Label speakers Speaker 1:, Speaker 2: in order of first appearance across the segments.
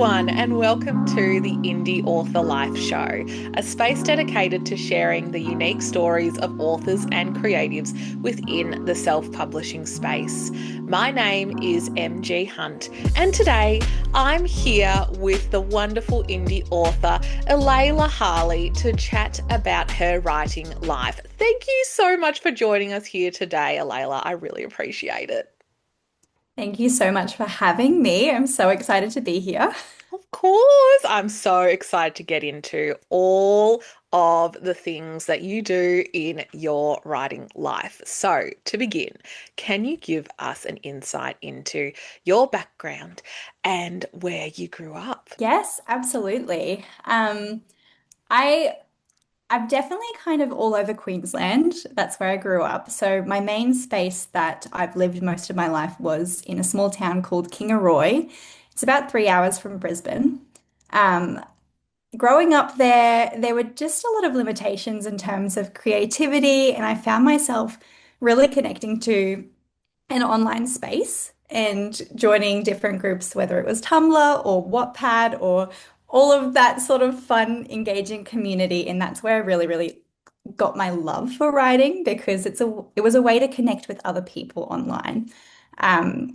Speaker 1: everyone, and welcome to the Indie Author Life Show, a space dedicated to sharing the unique stories of authors and creatives within the self publishing space. My name is MG Hunt, and today I'm here with the wonderful indie author Elaelah Harley to chat about her writing life. Thank you so much for joining us here today, Elaelah. I really appreciate it.
Speaker 2: Thank you so much for having me. I'm so excited to be here.
Speaker 1: Of course, I'm so excited to get into all of the things that you do in your writing life. So, to begin, can you give us an insight into your background and where you grew up?
Speaker 2: Yes, absolutely. I I'm definitely kind of all over Queensland. That's where I grew up. So my main space that I've lived most of my life was in a small town called Kingaroy. It's about 3 hours from Brisbane. Um, Growing up there, there were just a lot of limitations in terms of creativity, and I found myself really connecting to an online space and joining different groups, whether it was Tumblr or Wattpad or all of that sort of fun, engaging community. And that's where I really, really got my love for writing because it was a way to connect with other people online. Um,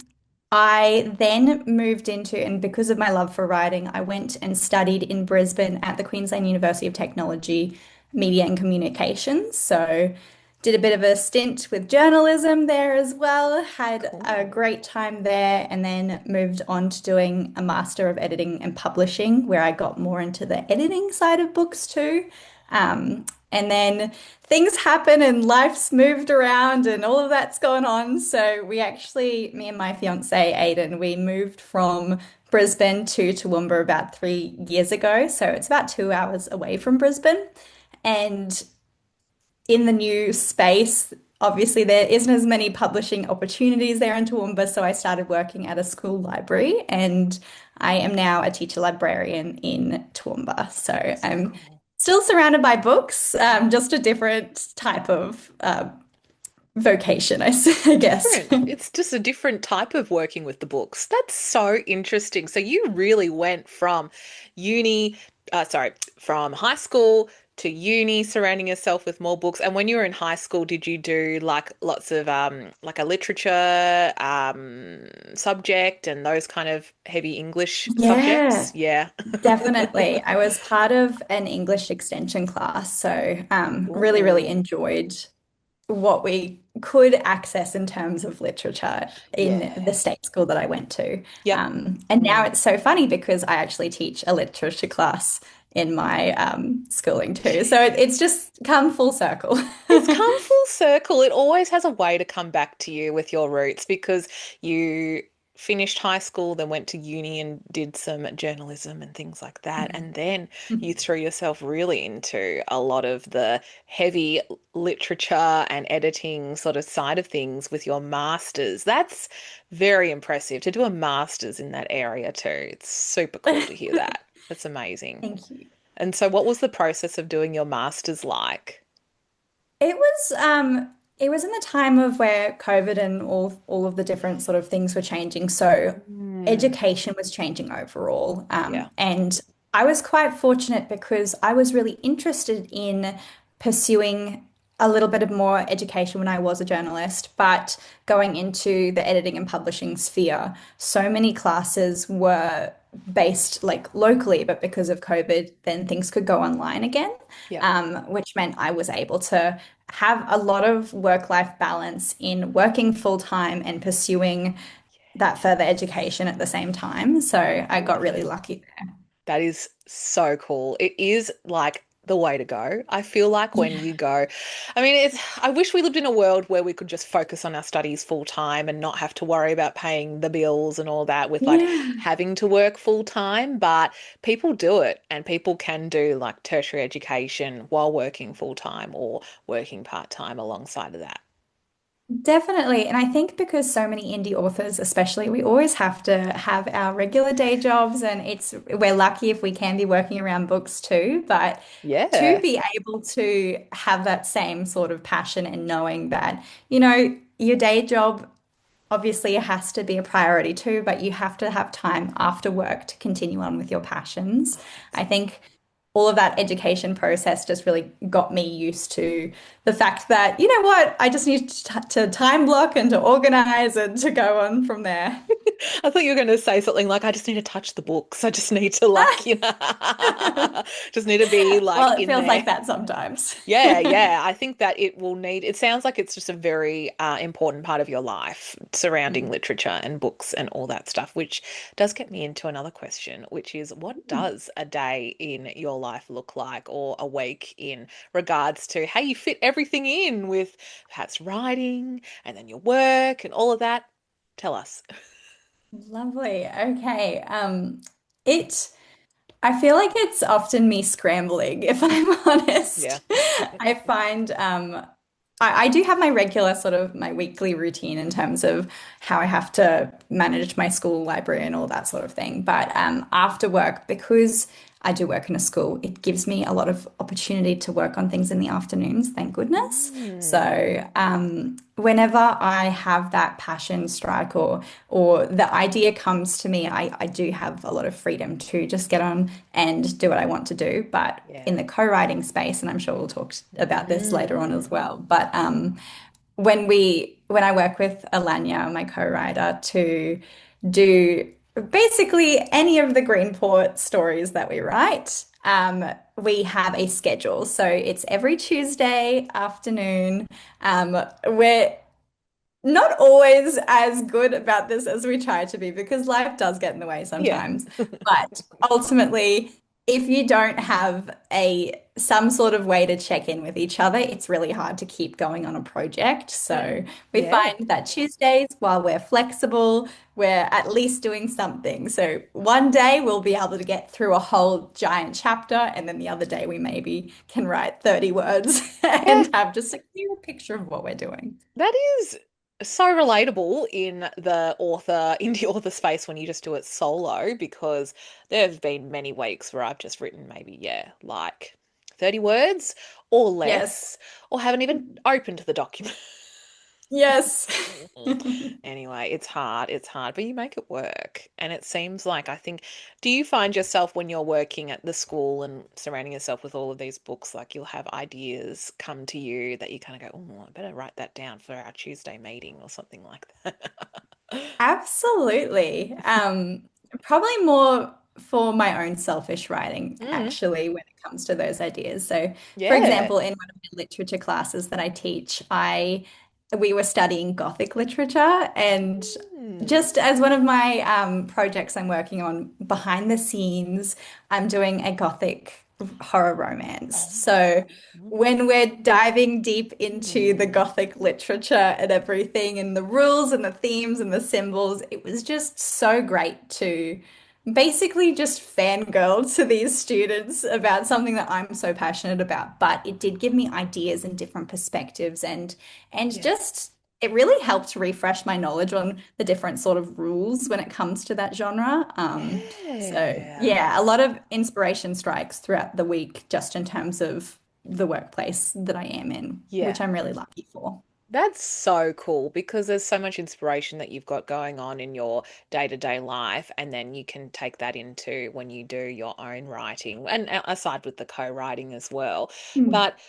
Speaker 2: I then moved into, and because of my love for writing, I went and studied in Brisbane at the Queensland University of Technology, Media and Communications. So did a bit of a stint with journalism there as well, had a
Speaker 1: Cool.
Speaker 2: great time there, and then moved on to doing a Master of Editing and Publishing, where I got more into the editing side of books too. And then things happen and life's moved around and all of that's gone on. So me and my fiance Aiden, we moved from Brisbane to Toowoomba about 3 years ago. So it's about 2 hours away from Brisbane. And in the new space, obviously there isn't as many publishing opportunities there in Toowoomba, so I started working at a school library and I am now a teacher librarian in Toowoomba. So
Speaker 1: So
Speaker 2: I'm
Speaker 1: cool.
Speaker 2: still surrounded by books, just a different type of vocation, I guess.
Speaker 1: Different. It's just a different type of working with the books. That's so interesting. So you really went from uni, from high school to uni, surrounding yourself with more books. And when you were in high school, did you do like lots of like a literature subject and those kind of heavy English subjects?
Speaker 2: Yeah,
Speaker 1: Yeah.
Speaker 2: definitely. I was part of an English extension class, so really, really
Speaker 1: Ooh,
Speaker 2: enjoyed what we could access in terms of literature in the
Speaker 1: yeah.
Speaker 2: state school that I went to.
Speaker 1: Yep.
Speaker 2: And now it's so funny because I actually teach a literature class in my schooling too. So it's just come full circle.
Speaker 1: It's come full circle. It always has a way to come back to you with your roots because you finished high school, then went to uni and did some journalism and things like that. And then you threw yourself really into a lot of the heavy literature and editing sort of side of things with your masters. That's very impressive to do a master's in that area too. It's super cool to hear that. That's amazing.
Speaker 2: Thank you.
Speaker 1: And so, what was the process of doing your master's like?
Speaker 2: It was in the time of where COVID and all of the different sort of things were changing. So
Speaker 1: Mm,
Speaker 2: education was changing overall.
Speaker 1: yeah.
Speaker 2: And I was quite fortunate because I was really interested in pursuing a little bit of more education when I was a journalist, but going into the editing and publishing sphere, so many classes were based like locally, but because of COVID, then things could go online again,
Speaker 1: Yeah.
Speaker 2: which meant I was able to have a lot of work-life balance in working full-time and pursuing that further education at the same time. So I got
Speaker 1: Love
Speaker 2: really
Speaker 1: it.
Speaker 2: lucky there.
Speaker 1: That is so cool. It is like the way to go. I feel like when
Speaker 2: Yeah.
Speaker 1: you go, I mean, I wish we lived in a world where we could just focus on our studies full time and not have to worry about paying the bills and all that with like
Speaker 2: Yeah.
Speaker 1: having to work full time. But people do it and people can do like tertiary education while working full time or working part time alongside of that.
Speaker 2: Definitely. And I think because so many indie authors, especially, we always have to have our regular day jobs, and we're lucky if we can be working around books too. But to
Speaker 1: Yeah.
Speaker 2: be able to have that same sort of passion and knowing that, your day job obviously it has to be a priority too, but you have to have time after work to continue on with your passions. I think all of that education process just really got me used to the fact that, you know what, I just need to time block and to organize and to go on from there.
Speaker 1: I thought you were going to say something like, I just need to touch the books. I just need to like, just need to be like
Speaker 2: Well, it
Speaker 1: in
Speaker 2: feels
Speaker 1: there.
Speaker 2: like that sometimes.
Speaker 1: Yeah, yeah. I think that it will need, it sounds like it's just a very important part of your life surrounding
Speaker 2: Mm.
Speaker 1: literature and books and all that stuff, which does get me into another question, which is what does a day in your life look like or a week in regards to how you fit everything in with perhaps writing and then your work and all of that? Tell us.
Speaker 2: Lovely. Okay. It I feel like it's often me scrambling, if I'm
Speaker 1: Yeah.
Speaker 2: honest. I find I do have my regular sort of my weekly routine in terms of how I have to manage my school library and all that sort of thing. But after work, because I do work in a school, it gives me a lot of opportunity to work on things in the afternoons, thank goodness.
Speaker 1: Mm,
Speaker 2: So whenever I have that passion strike or the idea comes to me, I do have a lot of freedom to just get on and do what I want to do. But in
Speaker 1: yeah.
Speaker 2: the co-writing space, and I'm sure we'll talk about this later on as
Speaker 1: Mm,
Speaker 2: well, but when I work with Alanya, my co-writer, to do basically any of the Greenport stories that we write, we have a schedule. So it's every Tuesday afternoon. We're not always as good about this as we try to be because life does get in the way
Speaker 1: yeah.
Speaker 2: sometimes. But ultimately, if you don't have a some sort of way to check in with each other, it's really hard to keep going on a project. So we
Speaker 1: Yeah.
Speaker 2: find that Tuesdays, while we're flexible, we're at least doing something. So one day we'll be able to get through a whole giant chapter, and then the other day we maybe can write 30 words
Speaker 1: Yeah.
Speaker 2: and have just a clearer picture of what we're doing.
Speaker 1: That is so relatable in the indie author space when you just do it solo, because there have been many weeks where I've just written maybe, yeah, like 30 words or
Speaker 2: Yes.
Speaker 1: less, or haven't even opened the document.
Speaker 2: Yes.
Speaker 1: Anyway, it's hard. It's hard, but you make it work. And it seems like, I think, do you find yourself when you're working at the school and surrounding yourself with all of these books, like you'll have ideas come to you that you kind of go, oh, I better write that down for our Tuesday meeting or something like that?
Speaker 2: Absolutely. Probably more for my own selfish writing,
Speaker 1: Mm,
Speaker 2: actually, when it comes to those ideas. So, for
Speaker 1: yeah.
Speaker 2: example, in one of the literature classes that I teach, I we were studying Gothic literature, and
Speaker 1: Mm,
Speaker 2: just as one of my projects I'm working on behind the scenes, I'm doing a Gothic horror romance.
Speaker 1: oh,
Speaker 2: So when we're diving deep into the
Speaker 1: mm,
Speaker 2: Gothic literature and everything, and the rules and the themes and the symbols, it was just so great to basically just fangirl to these students about something that I'm so passionate about. But it did give me ideas and different perspectives and
Speaker 1: yeah.
Speaker 2: just it really helped refresh my knowledge on the different sort of rules when it comes to that genre. So
Speaker 1: Yeah.
Speaker 2: yeah, a lot of inspiration strikes throughout the week just in terms of the workplace that I am in, which
Speaker 1: Yeah.
Speaker 2: I'm really lucky for.
Speaker 1: That's so cool because there's so much inspiration that you've got going on in your day-to-day life, and then you can take that into when you do your own writing, and aside with the co-writing as well.
Speaker 2: Mm.
Speaker 1: But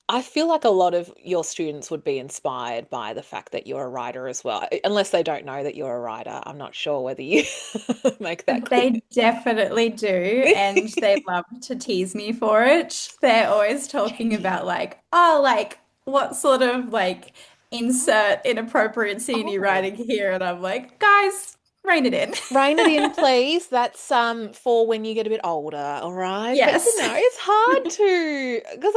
Speaker 1: I feel like a lot of your students would be inspired by the fact that you're a writer as well, unless they don't know that you're a writer. I'm not sure whether you make that clear.
Speaker 2: They definitely do, and they love to tease me for it. They're always talking
Speaker 1: Jamie.
Speaker 2: about like, oh, like what sort of like insert inappropriate scene you
Speaker 1: Oh.
Speaker 2: writing here, and I'm like, guys, rein it in.
Speaker 1: Rein it in, please. That's for when you get a bit older, all right? But
Speaker 2: Yes.
Speaker 1: it's hard to because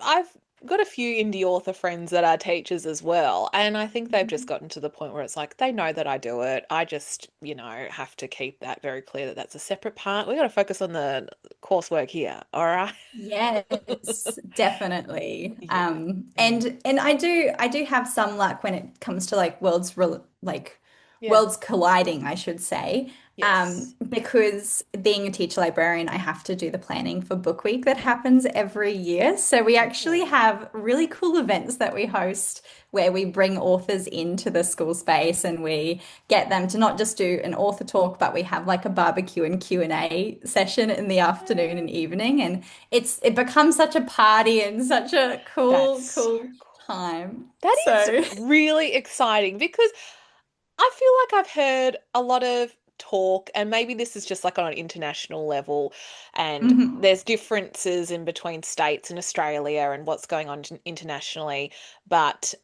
Speaker 1: I've got a few indie author friends that are teachers as well, and I think they've just gotten to the point where it's like they know that I do it. I just, have to keep that very clear that that's a separate part. We got to focus on the coursework here, all right?
Speaker 2: Yes, definitely.
Speaker 1: Yeah. And
Speaker 2: And I do have some luck when it comes to like like
Speaker 1: yeah.
Speaker 2: worlds colliding, I should say.
Speaker 1: Yes.
Speaker 2: Because being a teacher librarian, I have to do the planning for Book Week that happens every year. So we actually
Speaker 1: Oh,
Speaker 2: have really cool events that we host where we bring authors into the school space and we get them to not just do an author talk, but we have like a barbecue and Q&A session in the afternoon and evening. And it becomes such a party and such a
Speaker 1: that's
Speaker 2: cool,
Speaker 1: so
Speaker 2: cool
Speaker 1: cool.
Speaker 2: time.
Speaker 1: That is
Speaker 2: So,
Speaker 1: really exciting because I feel like I've heard a lot of talk, and maybe this is just like on an international level, and
Speaker 2: mhm.
Speaker 1: there's differences in between states and Australia and what's going on internationally. But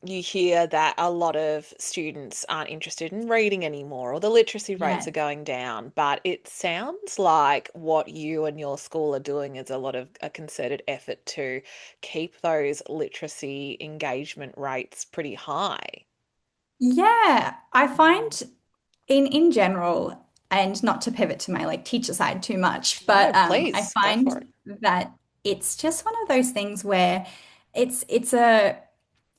Speaker 1: you hear that a lot of students aren't interested in reading anymore, or the literacy rates are
Speaker 2: Yes.
Speaker 1: going down. But it sounds like what you and your school are doing is a lot of a concerted effort to keep those literacy engagement rates pretty high.
Speaker 2: Yeah, I
Speaker 1: Mm.
Speaker 2: find in general, and not to pivot to my like teacher side too much,
Speaker 1: No,
Speaker 2: but I
Speaker 1: please go for
Speaker 2: find
Speaker 1: it.
Speaker 2: that it's just one of those things where it's it's a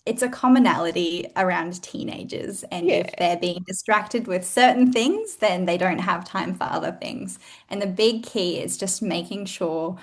Speaker 2: it's a commonality around teenagers, and
Speaker 1: Yeah.
Speaker 2: if they're being distracted with certain things, then they don't have time for other things. And the big key is just making sure.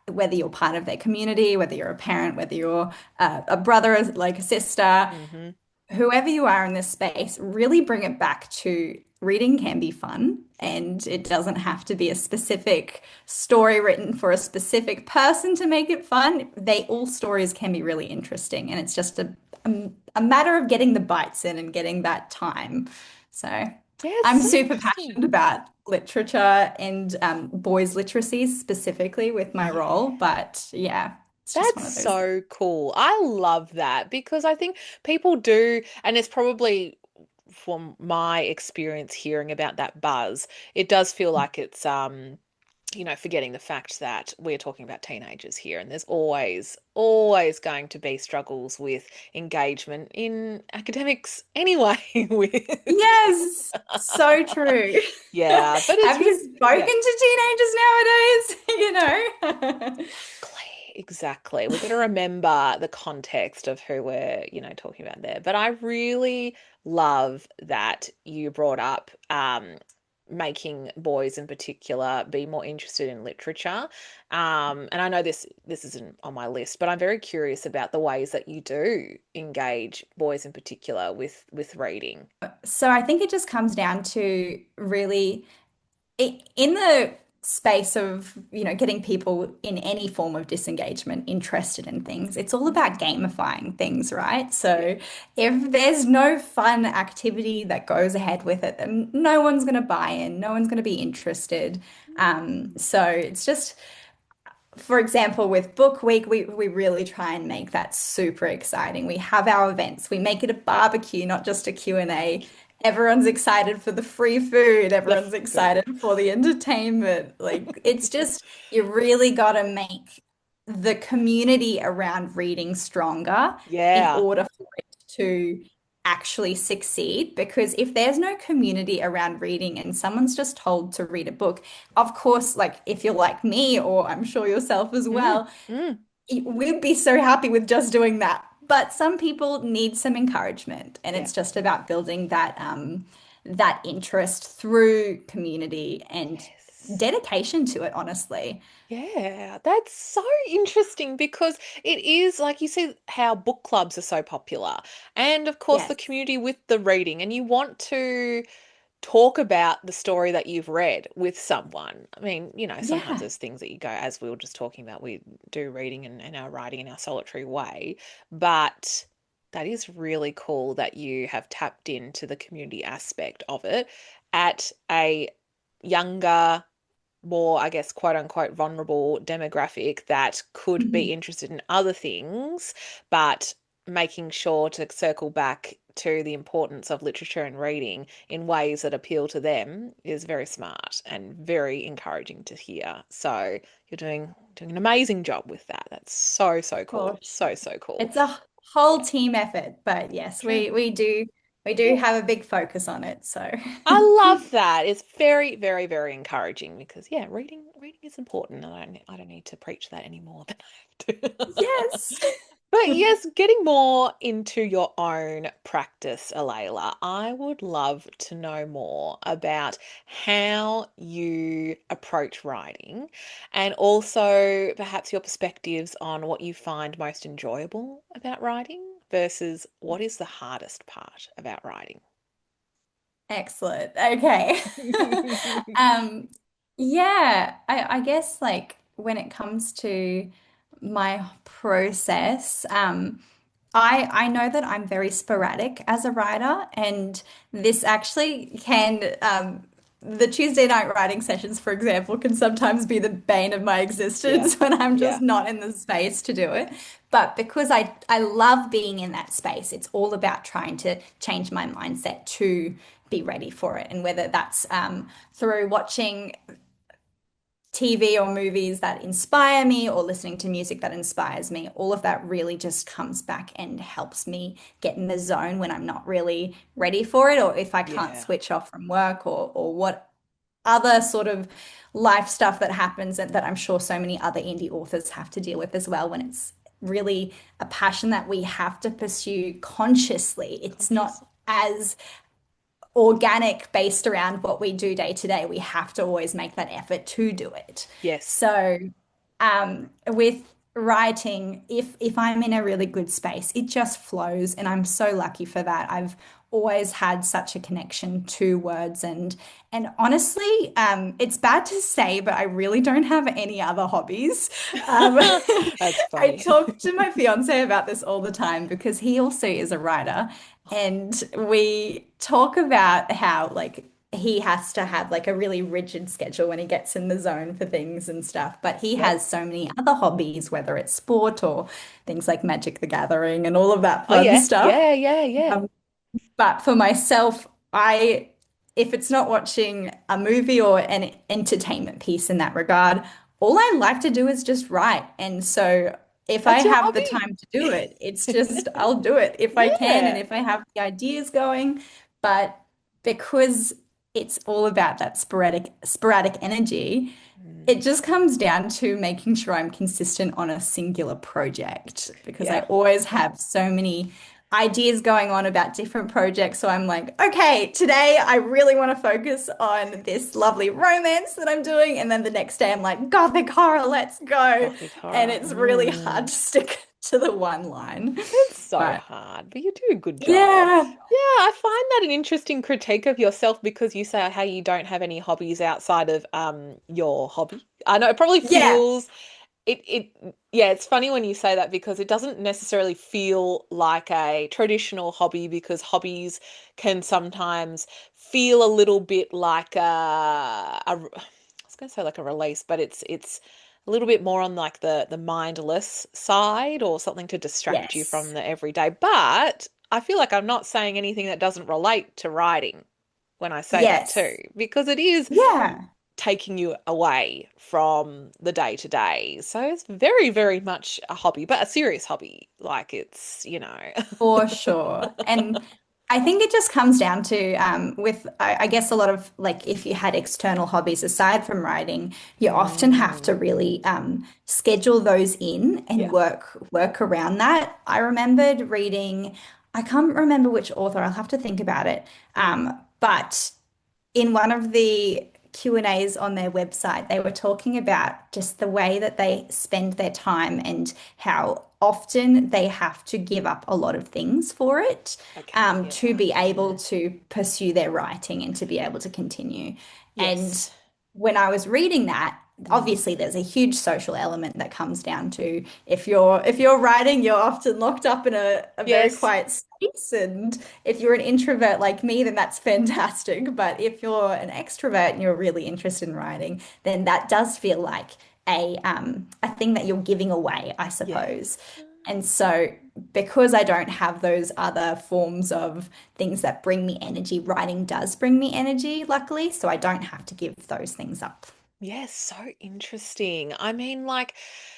Speaker 2: Whether you're part of their community, whether you're a parent, whether you're a brother, like a sister,
Speaker 1: Hmm.
Speaker 2: whoever you are in this space, really bring it back to reading can be fun
Speaker 1: Yeah.
Speaker 2: and it doesn't have to be a specific story written for a specific person to make it fun. All stories can be really interesting and it's just a matter of getting the bites in and getting that time. So
Speaker 1: Yeah, it's
Speaker 2: I'm
Speaker 1: so
Speaker 2: super passionate
Speaker 1: interesting.
Speaker 2: about literature and boys literacy specifically with my
Speaker 1: Yeah.
Speaker 2: role, but yeah, it's just
Speaker 1: That's
Speaker 2: one of those things.
Speaker 1: so cool. I love that because I think people do, and it's probably from my experience hearing about that buzz, it does feel like it's forgetting the fact that we're talking about teenagers here, and there's always going to be struggles with engagement in academics anyway with
Speaker 2: Yes, so true.
Speaker 1: yeah, but it's
Speaker 2: Have you
Speaker 1: really
Speaker 2: spoken
Speaker 1: yeah.
Speaker 2: to teenagers nowadays? You know?
Speaker 1: Exactly. We've got to remember the context of who we're, talking about there. But I really love that you brought up making boys in particular be more interested in literature. And I know this isn't on my list, but I'm very curious about the ways that you do engage boys in particular with reading.
Speaker 2: So I think it just comes down to really in the space of, getting people in any form of disengagement interested in things, it's all
Speaker 1: Mhm.
Speaker 2: about gamifying things, right?
Speaker 1: Yeah.
Speaker 2: So if there's no fun activity that goes ahead with it, then no one's going to buy in, no one's going to be interested. So it's just for example, with Book Week, we really try and make that super exciting. We have our events. We make it a barbecue, not just a Q&A. Everyone's excited for the free food.
Speaker 1: The
Speaker 2: Everyone's
Speaker 1: food.
Speaker 2: excited for the entertainment. Like, it's just, you really got to make the community around reading stronger in
Speaker 1: Yeah.
Speaker 2: order for it to actually succeed. Because if there's no community around reading and someone's just told to read a book, of course, like if you're like me, or I'm sure yourself as
Speaker 1: Mm,
Speaker 2: well,
Speaker 1: mm.
Speaker 2: we'd be so happy with just doing that. But some people need some encouragement, and
Speaker 1: Yeah.
Speaker 2: it's just about building that interest through community and
Speaker 1: Yes.
Speaker 2: dedication to it, honestly.
Speaker 1: Yeah, that's so interesting because it is like you see how book clubs are so popular. And of course, the
Speaker 2: Yes.
Speaker 1: community with the reading, and you want to talk about the story that you've read with someone. I mean, sometimes
Speaker 2: Yeah.
Speaker 1: there's things that you go, as we were just talking about, we do reading and our writing in our solitary way. But that is really cool that you have tapped into the community aspect of it at a younger more, I guess, quote unquote, vulnerable demographic that could be
Speaker 2: Mhm.
Speaker 1: interested in other things, but making sure to circle back to the importance of literature and reading in ways that appeal to them is very smart and very encouraging to hear. So you're doing an amazing job with that. That's so, so cool.
Speaker 2: For
Speaker 1: So,
Speaker 2: sure.
Speaker 1: so cool.
Speaker 2: It's a whole
Speaker 1: Yeah.
Speaker 2: team effort, but yes,
Speaker 1: Yeah.
Speaker 2: we do
Speaker 1: Yeah.
Speaker 2: have a big focus on it. So
Speaker 1: I love that. It's very, very, very encouraging because yeah, reading is important, and I don't need to preach that any more than I have to.
Speaker 2: yes.
Speaker 1: But yes, getting more into your own practice, Alayla, I would love to know more about how you approach writing and also perhaps your perspectives on what you find most enjoyable about writing versus what is the hardest part about writing.
Speaker 2: Excellent. Okay. Um, yeah, I guess like when it comes to my process, I know that I'm very sporadic as a writer, and this actually can the Tuesday night writing sessions, for example, can sometimes be the bane of my
Speaker 1: Yeah.
Speaker 2: existence when I'm just
Speaker 1: Yeah.
Speaker 2: not in the space to do it. But because I love being in that space, it's all about trying to change my mindset to be ready for it. And whether that's through watching TV or movies that inspire me or listening to music that inspires me, all of that really just comes back and helps me get in the zone when I'm not really ready for it, or if I can't
Speaker 1: Yeah.
Speaker 2: switch off from work or what other sort of life stuff that happens and that I'm sure so many other indie authors have to deal with as well when it's really a passion that we have to pursue consciously. It's not
Speaker 1: Conscious.
Speaker 2: as organic based around what we do day to day. We have to always make that effort to do it.
Speaker 1: Yes.
Speaker 2: So, with writing, if I'm in a really good space, it just flows, and I'm so lucky for that. I've always had such a connection to words, and honestly, it's bad to say, but I really don't have any other hobbies. Um,
Speaker 1: That's
Speaker 2: I
Speaker 1: funny.
Speaker 2: talk to my fiance about this all the time because he also is a writer. And we talk about how like he has to have like a really rigid schedule when he gets in the zone for things and stuff. But he
Speaker 1: Yep.
Speaker 2: has so many other hobbies, whether it's sport or things like Magic the Gathering and all of that
Speaker 1: Oh
Speaker 2: fun
Speaker 1: yeah.
Speaker 2: stuff.
Speaker 1: Yeah, yeah, yeah.
Speaker 2: Um, but for myself, if it's not watching a movie or an entertainment piece in that regard, all I like to do is just write. And so if I
Speaker 1: That's your
Speaker 2: have the
Speaker 1: hobby.
Speaker 2: time to do it, it's just, I'll do it if I can and
Speaker 1: Yeah.
Speaker 2: if I have the ideas going. But because it's all about that sporadic energy,
Speaker 1: Mm,
Speaker 2: it just comes down to making sure I'm consistent on a singular project because I
Speaker 1: yeah.
Speaker 2: always have so many ideas going on about different projects. So I'm like, okay, today I really want to focus on this lovely romance that I'm doing. And then the next day I'm like, gothic horror, let's go.
Speaker 1: Gothic
Speaker 2: And
Speaker 1: horror.
Speaker 2: it's really hard to stick to the one line.
Speaker 1: It's so
Speaker 2: But
Speaker 1: hard, but you do a good job.
Speaker 2: yeah,
Speaker 1: Yeah, I find that an interesting critique of yourself because you say how you don't have any hobbies outside of your hobby. I know it probably
Speaker 2: yeah,
Speaker 1: feels it yeah, it's funny when you say that because it doesn't necessarily feel like a traditional hobby because hobbies can sometimes feel a little bit like I was going to say like a release, but it's a little bit more on like the mindless side or something to distract you from
Speaker 2: yes,
Speaker 1: the everyday. But I feel like I'm not saying anything that doesn't relate to writing when I say that too,
Speaker 2: yes,
Speaker 1: because it is
Speaker 2: yeah.
Speaker 1: taking you away from the day to day. So it's very, very much a hobby, but a serious hobby. Like it's.
Speaker 2: For sure. And I think it just comes down to with I guess a lot of like if you had external hobbies aside from writing, you often have to
Speaker 1: Mm,
Speaker 2: really schedule those in and
Speaker 1: yeah.
Speaker 2: work around that. I remembered reading, I can't remember which author, I'll have to think about it. But in one of the Q&As on their website, they were talking about just the way that they spend their time and how often they have to give up a lot of things for it,
Speaker 1: Okay.
Speaker 2: to
Speaker 1: Yeah.
Speaker 2: be able to pursue their writing and to be able to continue. And
Speaker 1: Yes.
Speaker 2: when I was reading that,
Speaker 1: Mm,
Speaker 2: obviously there's a huge social element that comes down to if you're writing, you're often locked up in a very
Speaker 1: yes.
Speaker 2: quiet space. And if you're an introvert like me, then that's fantastic. But if you're an extrovert and you're really interested in writing, then that does feel like a thing that you're giving away, I
Speaker 1: Yeah.
Speaker 2: suppose. And so because I don't have those other forms of things that bring me energy, writing does bring me energy, luckily. So I don't have to give those things up.
Speaker 1: Yes, so interesting. I mean, like,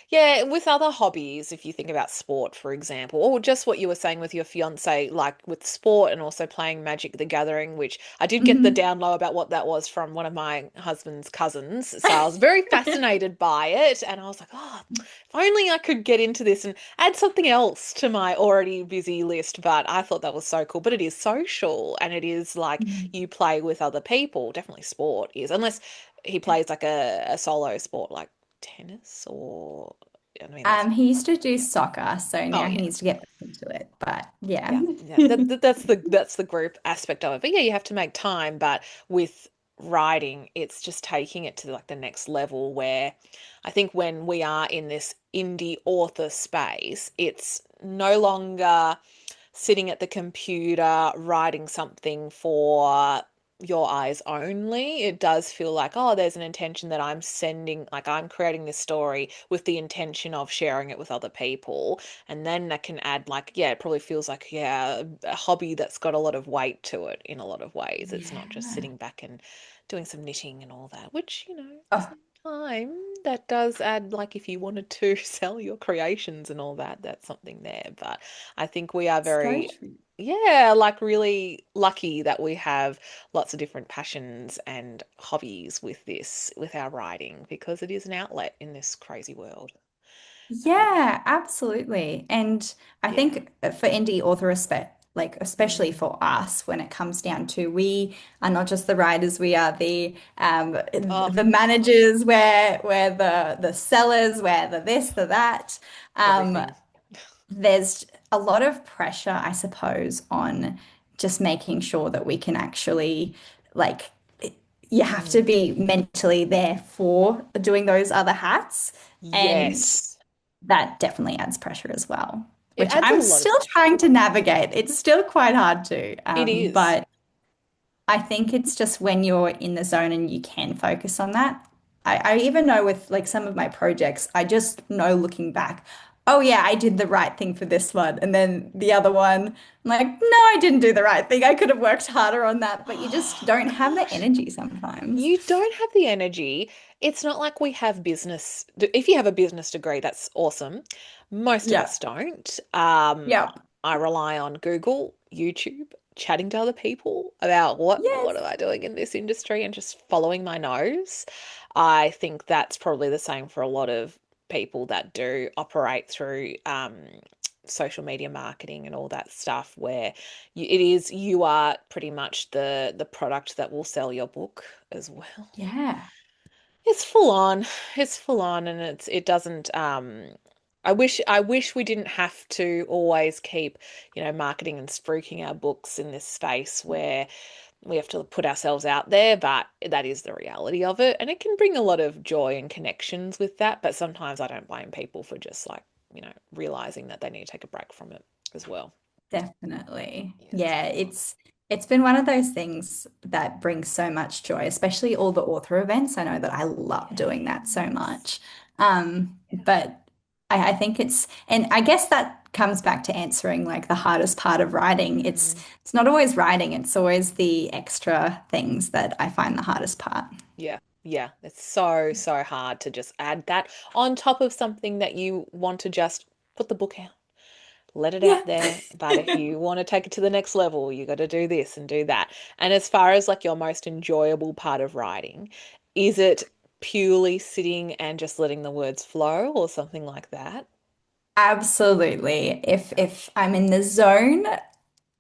Speaker 1: yeah, with other hobbies, if you think about sport, for example, or just what you were saying with your fiance, like with sport and also playing Magic the Gathering, which I did get the
Speaker 2: Mhm.
Speaker 1: down low about what that was from one of my husband's cousins. So I was very fascinated by it. And I was like, oh, if only I could get into this and add something else to my already busy list. But I thought that was so cool. But it is social and it is like
Speaker 2: Mhm.
Speaker 1: you play with other people. Definitely sport is, unless he plays like a solo sport like tennis or I mean that's
Speaker 2: He used to do soccer, so
Speaker 1: oh
Speaker 2: now he
Speaker 1: yeah.
Speaker 2: needs to get back into it. But yeah.
Speaker 1: Yeah, yeah. That's the group aspect of it. But yeah, you have to make time. But with writing, it's just taking it to like the next level where I think when we are in this indie author space, it's no longer sitting at the computer writing something for your eyes only. It does feel like, oh, there's an intention that I'm sending, like I'm creating this story with the intention of sharing it with other people. And then that can add, like, yeah, it probably feels like, yeah, a hobby that's got a lot of weight to it in a lot of ways. It's not just
Speaker 2: Yeah.
Speaker 1: sitting back and doing some knitting and all that, which, at the
Speaker 2: Oh,
Speaker 1: same time, that does add, like, if you wanted to sell your creations and all that, that's something there. But I think we are
Speaker 2: so
Speaker 1: very,
Speaker 2: true.
Speaker 1: yeah, like really lucky that we have lots of different passions and hobbies with this, with our writing, because it is an outlet in this crazy world. Um,
Speaker 2: Yeah, absolutely. And I
Speaker 1: yeah.
Speaker 2: think for indie author respect, like especially
Speaker 1: Mm.
Speaker 2: for us, when it comes down to we are not just the writers, we are
Speaker 1: Oh,
Speaker 2: the managers, we're the sellers, we're the this, the that. Um,
Speaker 1: everything.
Speaker 2: there's a lot of pressure, I suppose, on just making sure that we can actually like you have to
Speaker 1: Mm.
Speaker 2: be mentally there for doing those other hats. And
Speaker 1: Yes.
Speaker 2: that definitely adds pressure as well,
Speaker 1: It
Speaker 2: which
Speaker 1: adds a
Speaker 2: I'm
Speaker 1: lot of
Speaker 2: still
Speaker 1: pressure.
Speaker 2: trying to navigate. It's still quite hard to,
Speaker 1: It is.
Speaker 2: but I think it's just when you're in the zone and you can focus on that. I even know with like some of my projects, I just know looking back, oh yeah, I did the right thing for this one. And then the other one, I'm like, no, I didn't do the right thing. I could have worked harder on that, but you just
Speaker 1: Oh,
Speaker 2: don't have the
Speaker 1: gosh.
Speaker 2: energy sometimes.
Speaker 1: You don't have the energy. It's not like we have business. If you have a business degree, that's awesome. Most of
Speaker 2: Yeah.
Speaker 1: us don't.
Speaker 2: Yeah.
Speaker 1: I rely on Google, YouTube, chatting to other people about what am
Speaker 2: Yes.
Speaker 1: I doing in this industry and just following my nose. I think that's probably the same for a lot of people that do operate through social media marketing and all that stuff where you are pretty much the product that will sell your book as well.
Speaker 2: Yeah.
Speaker 1: It's full on. It's full on and it doesn't I wish we didn't have to always keep, marketing and spruiking our books in this space where we have to put ourselves out there, but that is the reality of it. And it can bring a lot of joy and connections with that. But sometimes I don't blame people for just like, realizing that they need to take a break from it as well.
Speaker 2: Definitely.
Speaker 1: Yeah, it's
Speaker 2: Yeah,
Speaker 1: full on.
Speaker 2: it's been one of those things that brings so much joy, especially all the author events. I know that I love doing that so
Speaker 1: Yes.
Speaker 2: much. But I think and I guess that comes back to answering like the hardest part of writing.
Speaker 1: Mm,
Speaker 2: It's not always writing, it's always the extra things that I find the hardest part.
Speaker 1: yeah. Yeah. It's so, so hard to just add that on top of something that you want to just put the book out, let it
Speaker 2: Yeah.
Speaker 1: out there. But if you want to take it to the next level, you got to do this and do that. And as far as like your most enjoyable part of writing, is it purely sitting and just letting the words flow or something like that?
Speaker 2: Absolutely.
Speaker 1: Yeah.
Speaker 2: If I'm in the zone,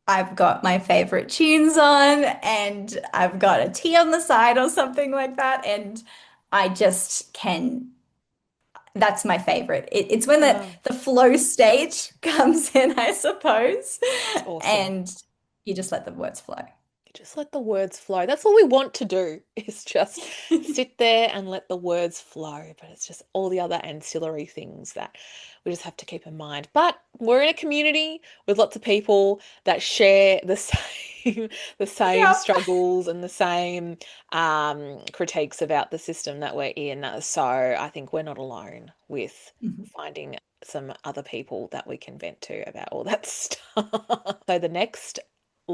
Speaker 2: I've got my favorite tunes on and I've got a tea on the side or something like that. And I just can, that's my favorite. It's when
Speaker 1: Oh,
Speaker 2: the flow stage comes in, I suppose.
Speaker 1: it's awesome.
Speaker 2: And you just let the words flow.
Speaker 1: Just let the words flow. That's all we want to do is just sit there and let the words flow. But it's just all the other ancillary things that we just have to keep in mind. But we're in a community with lots of people that share the same the same
Speaker 2: Yep.
Speaker 1: struggles and the same critiques about the system that we're in. So I think we're not alone with
Speaker 2: Mhm.
Speaker 1: finding some other people that we can vent to about all that stuff. So the next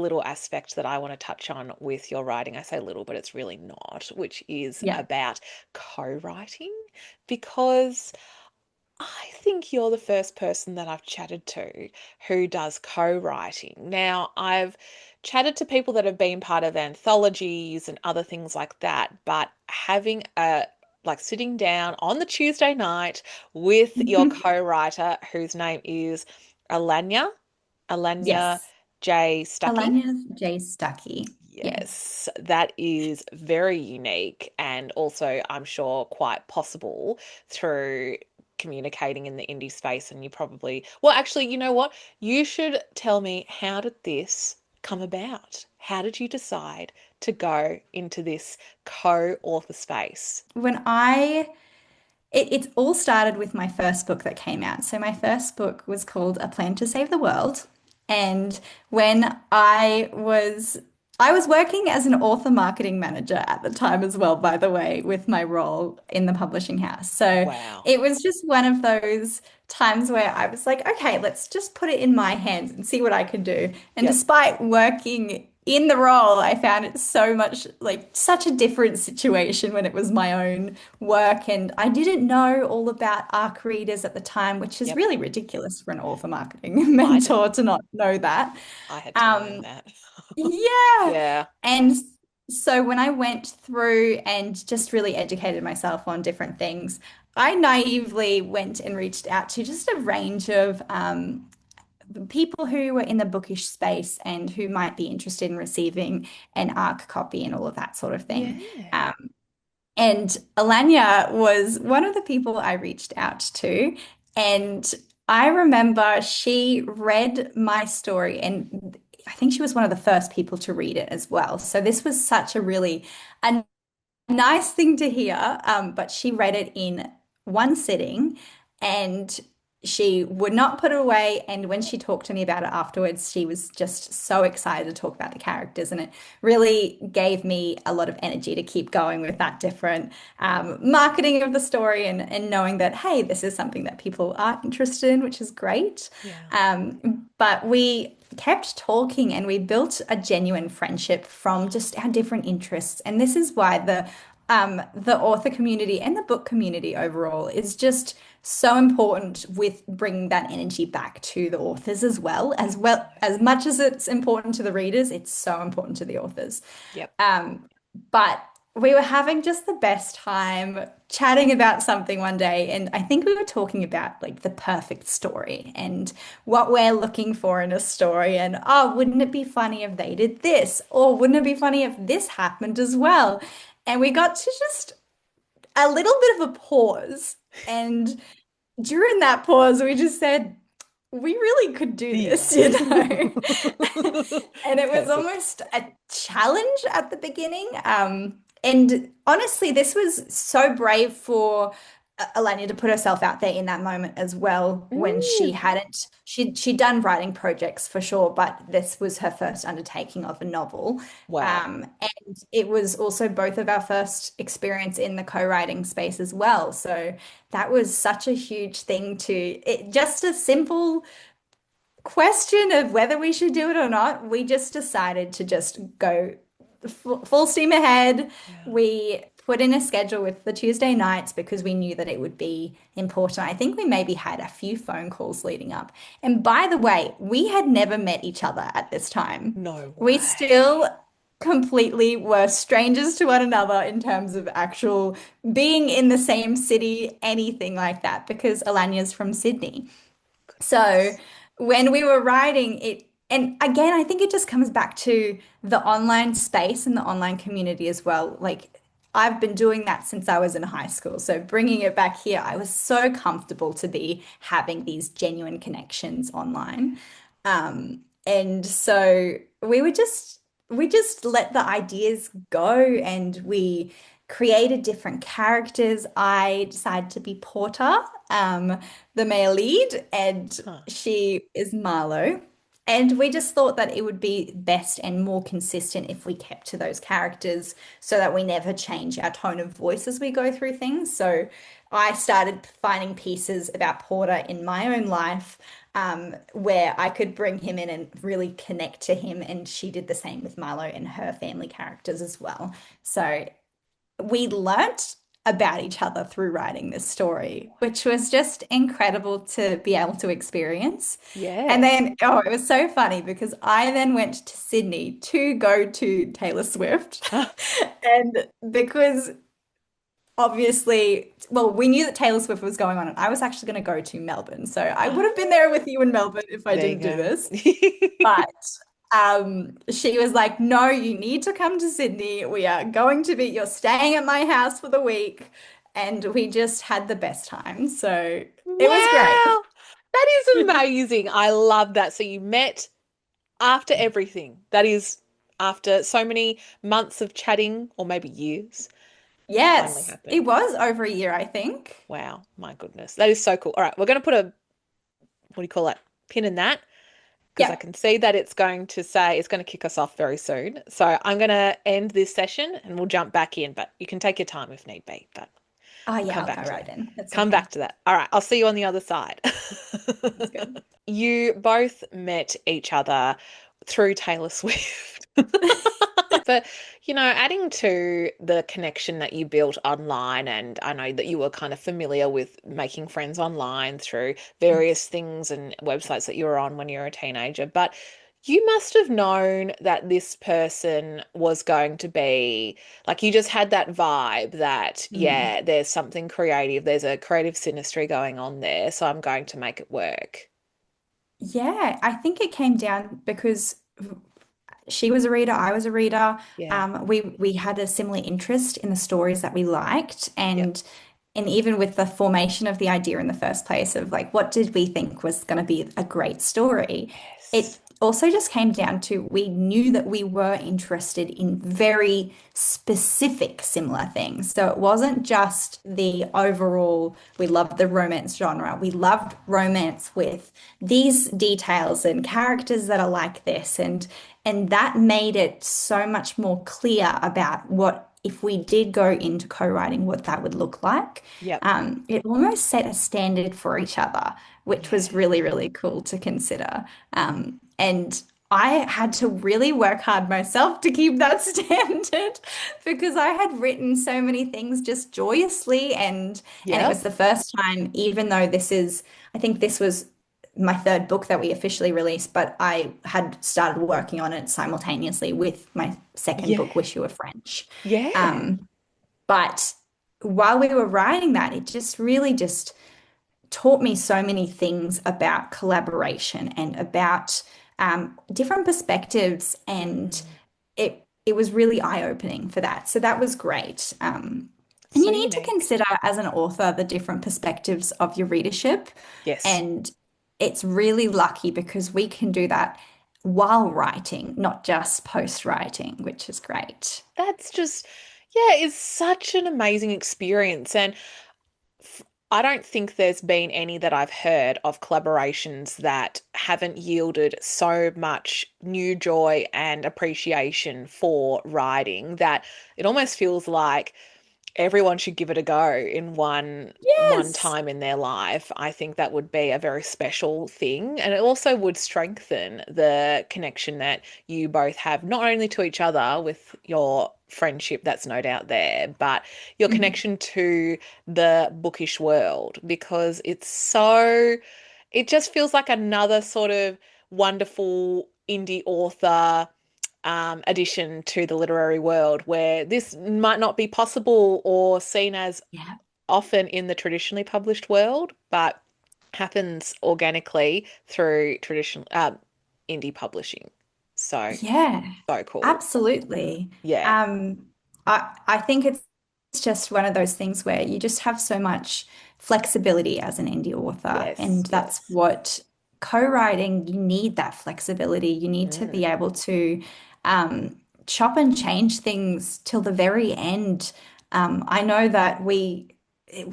Speaker 1: little aspect that I want to touch on with your writing. I say little, but it's really not, which is
Speaker 2: Yeah.
Speaker 1: about co-writing, because I think you're the first person that I've chatted to who does co-writing. Now, I've chatted to people that have been part of anthologies and other things like that, but having a like sitting down on the Tuesday night with your co-writer, whose name is Alanya, Alanya
Speaker 2: Yes.
Speaker 1: J. Stuckey.
Speaker 2: Alanya J. Stuckey. Yes.
Speaker 1: Yes, that is very unique and also, I'm sure, quite possible through communicating in the indie space. And you probably, well, actually, you know what? You should tell me, how did this come about? How did you decide to go into this co-author space?
Speaker 2: When I it all started with my first book that came out. So my first book was called A Plan to Save the World. And when I was working as an author marketing manager at the time as well, by the way, with my role in the publishing house. So
Speaker 1: Wow.
Speaker 2: it was just one of those times where I was like, okay, let's just put it in my hands and see what I can do. And
Speaker 1: Yep.
Speaker 2: despite working in the role, I found it so much like such a different situation when it was my own work. And I didn't know all about ARC readers at the time, which is
Speaker 1: Yep.
Speaker 2: really ridiculous for an author marketing
Speaker 1: I
Speaker 2: mentor
Speaker 1: didn't.
Speaker 2: to not know that.
Speaker 1: I had to learn
Speaker 2: Um,
Speaker 1: that.
Speaker 2: yeah.
Speaker 1: Yeah.
Speaker 2: And so when I went through and just really educated myself on different things, I naively went and reached out to just a range of people who were in the bookish space and who might be interested in receiving an ARC copy and all of that sort of thing.
Speaker 1: Yeah.
Speaker 2: Um, and Alanya was one of the people I reached out to. And I remember she read my story, and I think she was one of the first people to read it as well. So this was such a nice thing to hear. But she read it in one sitting and she would not put it away. And when she talked to me about it afterwards, she was just so excited to talk about the characters. And it really gave me a lot of energy to keep going with that different marketing of the story and knowing that, hey, this is something that people are interested in, which is great.
Speaker 1: Yeah.
Speaker 2: But we kept talking and we built a genuine friendship from just our different interests. And this is why the author community and the book community overall is just so important with bringing that energy back to the authors as well as
Speaker 1: Absolutely.
Speaker 2: much as it's important to the readers, it's so important to the authors.
Speaker 1: Yep.
Speaker 2: But we were having just the best time chatting about something one day, and I think we were talking about like the perfect story and what we're looking for in a story. And oh, wouldn't it be funny if they did this? Or wouldn't it be funny if this happened as well? And we got to just a little bit of a pause. And during that pause, we just said, we really could do
Speaker 1: Yeah.
Speaker 2: this, you know? And it was
Speaker 1: Perfect.
Speaker 2: almost a challenge at the beginning. And honestly, this was so brave for Alanya to put herself out there in that moment as well when she
Speaker 1: Mm.
Speaker 2: hadn't she'd done writing projects for sure, but this was her first undertaking of a novel.
Speaker 1: Wow.
Speaker 2: And it was also both of our first experience in the co-writing space as well. So that was such a huge thing just a simple question of whether we should do it or not. We just decided to just go full steam ahead.
Speaker 1: Yeah.
Speaker 2: We put in a schedule with the Tuesday nights because we knew that it would be important. I think we maybe had a few phone calls leading up. And by the way, we had never met each other at this time.
Speaker 1: No
Speaker 2: We
Speaker 1: way.
Speaker 2: still completely were strangers to one another in terms of actual being in the same city, anything like that, because Alanya's from Sydney. So
Speaker 1: Goodness.
Speaker 2: when we were writing it, and again, I think it just comes back to the online space and the online community as well. Like I've been doing that since I was in high school. So bringing it back here, I was so comfortable to be having these genuine connections online. And so we just let the ideas go and we created different characters. I decided to be Porter, the male lead, and
Speaker 1: Huh.
Speaker 2: she is Marlowe. And we just thought that it would be best and more consistent if we kept to those characters so that we never change our tone of voice as we go through things. So I started finding pieces about Porter in my own life, where I could bring him in and really connect to him. And she did the same with Milo and her family characters as well. So we learnt about each other through writing this story, which was just incredible to be able to experience. And
Speaker 1: Yes.
Speaker 2: then, oh, it was so funny because I then went to Sydney to go to Taylor Swift. And because obviously, well, we knew that Taylor Swift was going on, and I was actually going to go to Melbourne. So I would have been there with you in Melbourne if I
Speaker 1: There you
Speaker 2: didn't do
Speaker 1: go.
Speaker 2: this. But she was like, no, you need to come to Sydney. We are going to be, you're staying at my house for the week. And we just had the best time. So it was great.
Speaker 1: Wow. That is amazing. I love that. So you met after everything. That is after so many months of chatting, or maybe years, it finally
Speaker 2: Yes, it
Speaker 1: happened.
Speaker 2: was over a year, I think.
Speaker 1: Wow, my goodness. That is so cool. All right, we're going to put a, what do you call that? Pin in that, because I
Speaker 2: Yep.
Speaker 1: can see that it's going to say it's going to kick us off very soon. So I'm going to end this session and we'll jump back in, but you can take your time if need be, but
Speaker 2: Oh,
Speaker 1: we'll
Speaker 2: yeah,
Speaker 1: come
Speaker 2: I'll
Speaker 1: back
Speaker 2: go
Speaker 1: to
Speaker 2: right
Speaker 1: that.
Speaker 2: in. That's
Speaker 1: Come back
Speaker 2: okay.
Speaker 1: to that. All right, I'll see you on the other side.
Speaker 2: That's good.
Speaker 1: You both met each other through Taylor Swift. But, adding to the connection that you built online, and I know that you were kind of familiar with making friends online through various things and websites that you were on when you were a teenager, but you must have known that this person was going to be like, you just had that vibe that,
Speaker 2: Mm.
Speaker 1: yeah, there's something creative, there's a creative synastry going on there, so I'm going to make it work.
Speaker 2: Yeah, I think it came down because she was a reader, I was a reader.
Speaker 1: Yeah.
Speaker 2: We had a similar interest in the stories that we liked,
Speaker 1: Yep.
Speaker 2: and even with the formation of the idea in the first place of like what did we think was going to be a great story, it
Speaker 1: Yes.
Speaker 2: also just came down to we knew that we were interested in very specific similar things. So it wasn't just the overall, we loved the romance genre. We loved romance with these details and characters that are like this. And that made it so much more clear about what, if we did go into co-writing, what that would look like.
Speaker 1: Yep.
Speaker 2: It almost set a standard for each other, which
Speaker 1: Yeah.
Speaker 2: was really, really cool to consider. And I had to really work hard myself to keep that standard because I had written so many things just joyously, and it
Speaker 1: Yep.
Speaker 2: was the first time, even though I think this was my third book that we officially released, but I had started working on it simultaneously with my second
Speaker 1: Yeah.
Speaker 2: book, Wish You Were French.
Speaker 1: Yeah.
Speaker 2: Um, but while we were writing that, it just really just taught me so many things about collaboration and about different perspectives, and
Speaker 1: Mm.
Speaker 2: it was really eye-opening for that. So that was great. And
Speaker 1: So
Speaker 2: you need to
Speaker 1: unique.
Speaker 2: consider as an author the different perspectives of your readership,
Speaker 1: Yes.
Speaker 2: and it's really lucky because we can do that while writing, not just post-writing, which is great.
Speaker 1: That's just, yeah, it's such an amazing experience. And f- I don't think there's been any that I've heard of collaborations that haven't yielded so much new joy and appreciation for writing that it almost feels like everyone should give it a go in one
Speaker 2: Yes.
Speaker 1: time in their life. I think that would be a very special thing. And it also would strengthen the connection that you both have, not only to each other with your friendship, that's no doubt there, but your
Speaker 2: Mhm.
Speaker 1: connection to the bookish world, because it just feels like another sort of wonderful indie author addition to the literary world where this might not be possible or seen as
Speaker 2: Yeah.
Speaker 1: often in the traditionally published world, but happens organically through traditional indie publishing. So,
Speaker 2: Yeah,
Speaker 1: so cool.
Speaker 2: absolutely.
Speaker 1: Yeah.
Speaker 2: I think it's just one of those things where you just have so much flexibility as an indie author,
Speaker 1: Yes.
Speaker 2: and that's
Speaker 1: Yes.
Speaker 2: what co-writing, you need that flexibility. You need to be
Speaker 1: Mm.
Speaker 2: able to chop and change things till the very end. I know that it,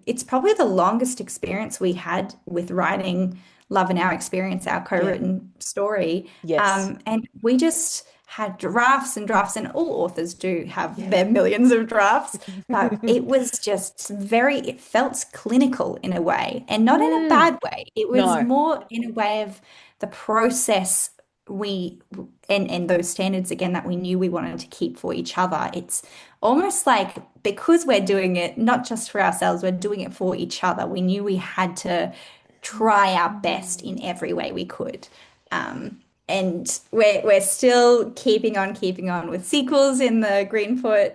Speaker 2: it's probably the longest experience we had with writing Love in Our Experience, our
Speaker 1: Yeah.
Speaker 2: co-written story.
Speaker 1: Yes.
Speaker 2: And we just had drafts and drafts, and all authors do have
Speaker 1: Yeah.
Speaker 2: their millions of drafts, but it was just it felt clinical in a way, and not in a
Speaker 1: Mm,
Speaker 2: bad way. It was
Speaker 1: no.
Speaker 2: more in a way of the process we and those standards again that we knew we wanted to keep for each other. It's almost like because we're doing it not just for ourselves, we're doing it for each other. We knew we had to try our best
Speaker 1: Mm.
Speaker 2: in every way we could. And we're still keeping on with sequels in the Greenport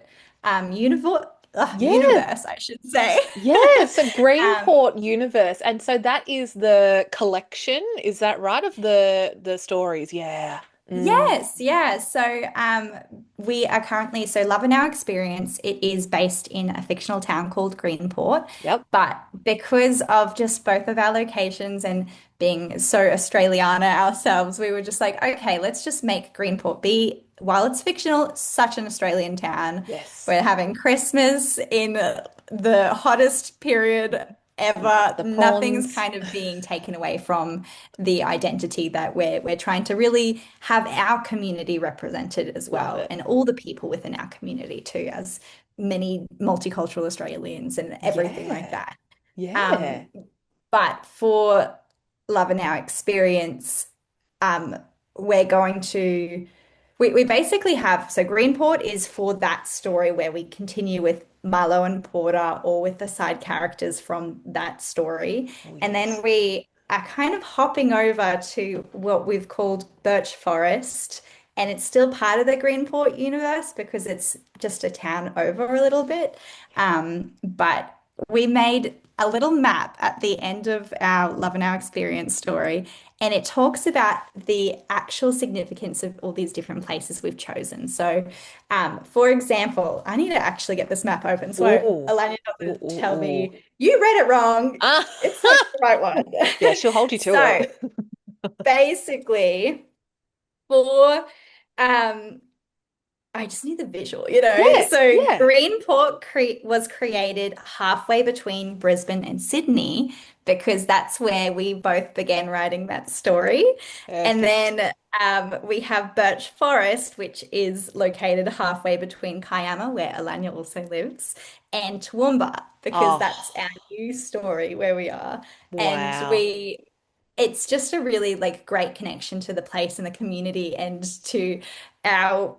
Speaker 1: Yeah.
Speaker 2: universe, I should say.
Speaker 1: Yes, a
Speaker 2: Um,
Speaker 1: Greenport universe. And so that is the collection, is that right? Of the stories. Yeah. Mm.
Speaker 2: Yes, yeah. So we are currently, so Love and Our Experience, it is based in a fictional town called Greenport.
Speaker 1: Yep.
Speaker 2: But because of just both of our locations and being so Australiana ourselves, we were just like, okay, let's just make Greenport be, while it's fictional, such an Australian town.
Speaker 1: Yes.
Speaker 2: We're having Christmas in the hottest period ever.
Speaker 1: The
Speaker 2: Nothing's
Speaker 1: prawns.
Speaker 2: kind of being taken away from the identity that we're trying to really have our community represented as
Speaker 1: Love
Speaker 2: well,
Speaker 1: it.
Speaker 2: and all the people within our community too, as many multicultural Australians and everything like
Speaker 1: Yeah.
Speaker 2: that.
Speaker 1: Yeah.
Speaker 2: Um, but for Love and Our Experience, um, we're going to we basically have so Greenport is for that story where we continue with Marlo and Porter or with the side characters from that story.
Speaker 1: Oh,
Speaker 2: And then
Speaker 1: yes.
Speaker 2: we are kind of hopping over to what we've called Birch Forest. And it's still part of the Greenport universe because it's just a town over a little bit. But we made a little map at the end of our Love and Our Experience story, and it talks about the actual significance of all these different places we've chosen. So, for example, I need to actually get this map open so
Speaker 1: Ooh.
Speaker 2: Alanya
Speaker 1: Ooh,
Speaker 2: doesn't
Speaker 1: ooh,
Speaker 2: tell
Speaker 1: ooh.
Speaker 2: me you read it wrong.
Speaker 1: Ah.
Speaker 2: It's not the right one.
Speaker 1: Yeah, she'll hold you to
Speaker 2: So,
Speaker 1: it.
Speaker 2: basically, for I just need the visual, you know.
Speaker 1: Yeah.
Speaker 2: So
Speaker 1: Yeah.
Speaker 2: Was created halfway between Brisbane and Sydney because that's where we both began writing that story. And
Speaker 1: Perfect.
Speaker 2: then we have Birch Forest, which is located halfway between Kiama, where Alanya also lives, and Toowoomba, because that's our
Speaker 1: Oh,
Speaker 2: new story where we are. And
Speaker 1: wow.
Speaker 2: it's just a really like great connection to the place and the community and to our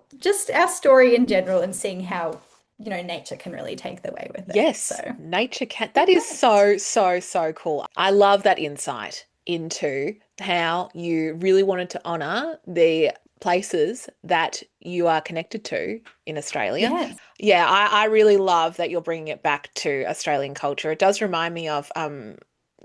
Speaker 2: story in general and seeing how, nature can really take the way with it.
Speaker 1: Yes,
Speaker 2: So
Speaker 1: nature can.
Speaker 2: we're
Speaker 1: That is
Speaker 2: great.
Speaker 1: so, so, so cool. I love that insight into how you really wanted to honor the places that you are connected to in Australia.
Speaker 2: Yes.
Speaker 1: Yeah, I really love that you're bringing it back to Australian culture. It does remind me of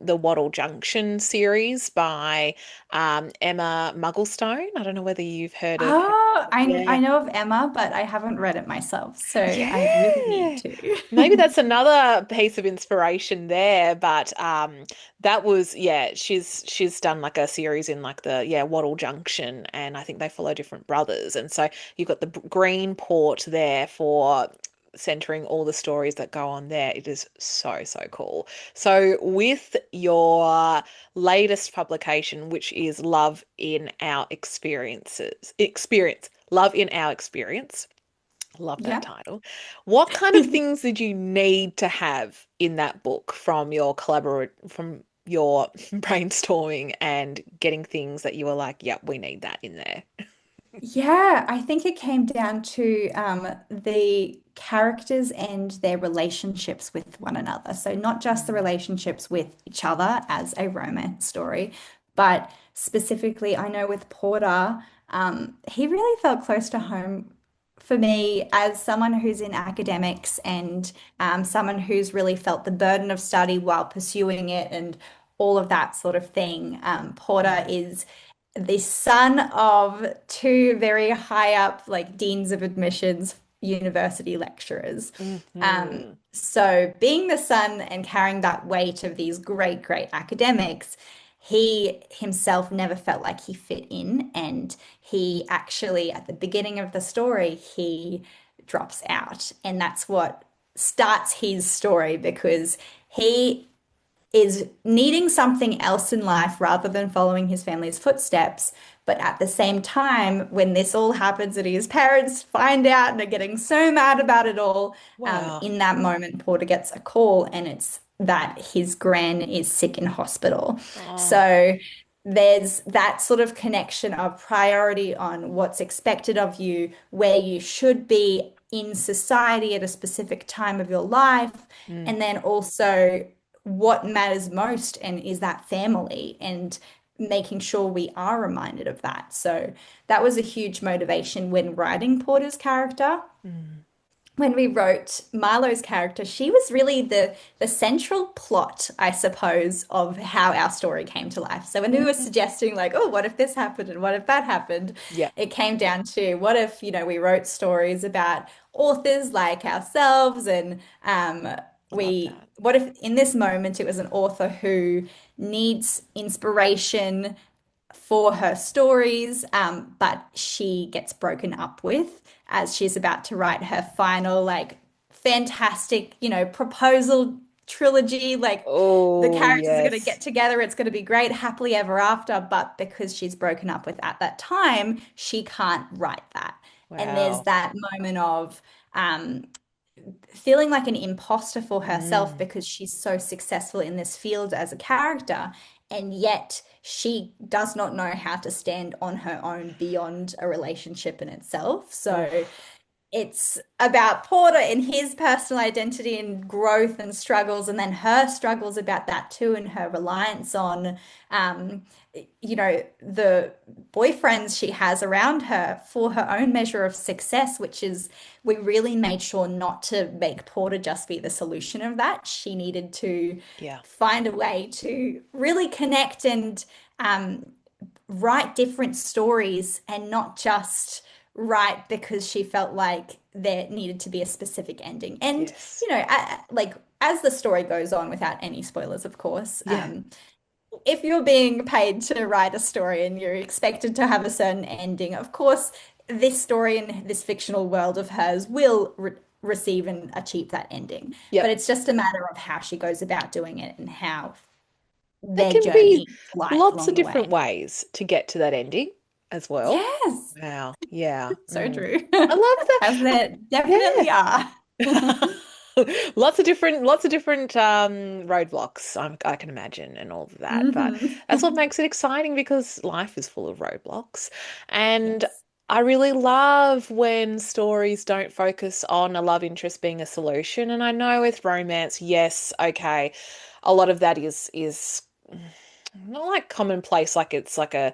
Speaker 1: the Wattle Junction series by Emma Mugglestone. I don't know whether you've heard of her.
Speaker 2: Oh, I
Speaker 1: Yeah.
Speaker 2: know of Emma, but I haven't read it myself, so I really need
Speaker 1: Yeah. Maybe
Speaker 2: to.
Speaker 1: that's another piece of inspiration there, but that was yeah, she's done like a series in like the yeah, Wattle Junction and I think they follow different brothers. And so you've got the Green Port there for centering all the stories that go on there. It is so, so cool. So with your latest publication, which is Love in Our Experience. Love that
Speaker 2: Yeah.
Speaker 1: title. What kind of things did you need to have in that book from your brainstorming and getting things that you were like, yep, we need that in there.
Speaker 2: Yeah, I think it came down to the characters and their relationships with one another. So, not just the
Speaker 1: Mm.
Speaker 2: relationships with each other as a romance story, but specifically, I know with Porter, he really felt close to home for me as someone who's in academics and someone who's really felt the burden of study while pursuing it and all of that sort of thing. Porter
Speaker 1: Mm.
Speaker 2: is the son of two very high up, like deans of admissions, university lecturers.
Speaker 1: Mhm.
Speaker 2: So being the son and carrying that weight of these great, great academics, he himself never felt like he fit in. And he actually, at the beginning of the story, he drops out. And that's what starts his story because he is needing something else in life rather than following his family's footsteps. But at the same time, when this all happens and his parents find out and are getting so mad about it all,
Speaker 1: Wow.
Speaker 2: in that moment, Porter gets a call and it's that his gran is sick in hospital.
Speaker 1: Oh.
Speaker 2: So there's that sort of connection of priority on what's expected of you, where you should be in society at a specific time of your life,
Speaker 1: Mm,
Speaker 2: and then also what matters most, and is that family, and making sure we are reminded of that. So that was a huge motivation when writing Porter's character.
Speaker 1: mm,
Speaker 2: When we wrote Marlowe's character, she was really the central plot, I suppose, of how our story came to life. So when we were
Speaker 1: mm.
Speaker 2: suggesting like, oh, what if this happened and what if that happened,
Speaker 1: Yeah,
Speaker 2: it came down to what if, we wrote stories about authors like ourselves, and
Speaker 1: love
Speaker 2: we
Speaker 1: that.
Speaker 2: what if in this moment it was an author who needs inspiration for her stories, but she gets broken up with as she's about to write her final, like, fantastic, proposal trilogy. Like, the
Speaker 1: Oh,
Speaker 2: characters are going to
Speaker 1: yes.
Speaker 2: get together, it's going to be great, happily ever after. But because she's broken up with at that time, she can't write that. And there's
Speaker 1: Wow.
Speaker 2: that moment of, um, feeling like an imposter for herself
Speaker 1: Mm,
Speaker 2: because she's so successful in this field as a character, and yet she does not know how to stand on her own beyond a relationship in itself. So
Speaker 1: oof.
Speaker 2: it's about Porter and his personal identity and growth and struggles, and then her struggles about that too, and her reliance on, um, the boyfriends she has around her for her own measure of success, which is, we really made sure not to make Porter just be the solution of that. She needed to
Speaker 1: Yeah.
Speaker 2: find a way to really connect and, write different stories, and not just write because she felt like there needed to be a specific ending. And,
Speaker 1: Yes.
Speaker 2: like, as the story goes on, without any spoilers, of course,
Speaker 1: Yeah.
Speaker 2: if you're being paid to write a story and you're expected to have a certain ending, of course, this story and this fictional world of hers will receive and achieve that ending. But
Speaker 1: Yep.
Speaker 2: it's just a matter of how she goes about doing it and how
Speaker 1: There
Speaker 2: their
Speaker 1: can be
Speaker 2: journey to life
Speaker 1: lots of
Speaker 2: along the way.
Speaker 1: different ways to get to that ending as well.
Speaker 2: Yes,
Speaker 1: Wow. Yeah.
Speaker 2: so
Speaker 1: Mm.
Speaker 2: true.
Speaker 1: I love
Speaker 2: As
Speaker 1: that.
Speaker 2: there definitely
Speaker 1: Yeah.
Speaker 2: are.
Speaker 1: Lots of different roadblocks, I can imagine, and all of that. But that's what
Speaker 2: Hmm.
Speaker 1: makes it exciting because life is full of roadblocks. And
Speaker 2: Yes.
Speaker 1: I really love when stories don't focus on a love interest being a solution. And I know with romance, yes, okay, a lot of that is not like commonplace, like it's like a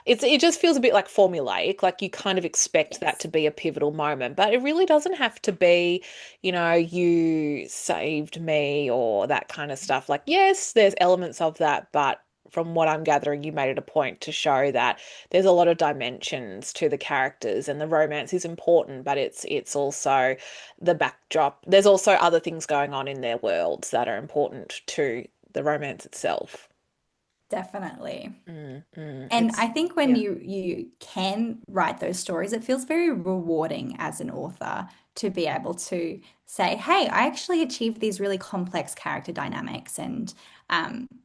Speaker 1: it just feels a bit like formulaic, like you kind of expect that
Speaker 2: Yes.
Speaker 1: to be a pivotal moment, but it really doesn't have to be, you saved me or that kind of stuff. Like, yes, there's elements of that, but from what I'm gathering, you made it a point to show that there's a lot of dimensions to the characters and the romance is important, but it's also the backdrop. There's also other things going on in their worlds that are important to the romance itself.
Speaker 2: Definitely. And I
Speaker 1: It's
Speaker 2: think when
Speaker 1: yeah.
Speaker 2: you can write those stories, it feels very rewarding as an author to be able to say, "Hey, I actually achieved these really complex character dynamics." And,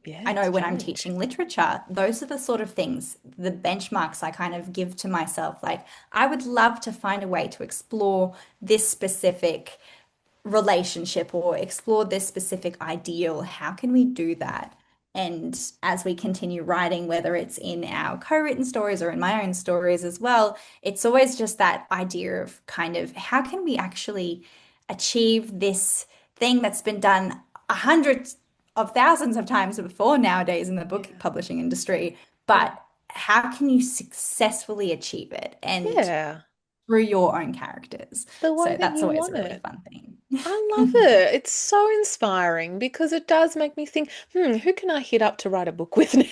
Speaker 1: Yeah,
Speaker 2: I
Speaker 1: it's
Speaker 2: know
Speaker 1: a
Speaker 2: when I'm
Speaker 1: challenge.
Speaker 2: teaching literature, those are the sort of things, the benchmarks I kind of give to myself. Like, I would love to find a way to explore this specific relationship or explore this specific ideal. How can we do that? And as we continue writing, whether it's in our co-written stories or in my own stories as well, it's always just that idea of kind of how can we actually achieve this thing that's been done hundreds of thousands of times before nowadays in the book
Speaker 1: Yeah.
Speaker 2: publishing industry,
Speaker 1: Yeah.
Speaker 2: but how can you successfully achieve it and
Speaker 1: Yeah.
Speaker 2: through your own characters?
Speaker 1: The way
Speaker 2: So
Speaker 1: that
Speaker 2: that's
Speaker 1: you
Speaker 2: always a
Speaker 1: want
Speaker 2: really
Speaker 1: it.
Speaker 2: fun thing.
Speaker 1: I love it. It's so inspiring because it does make me think, who can I hit up to write a book with now?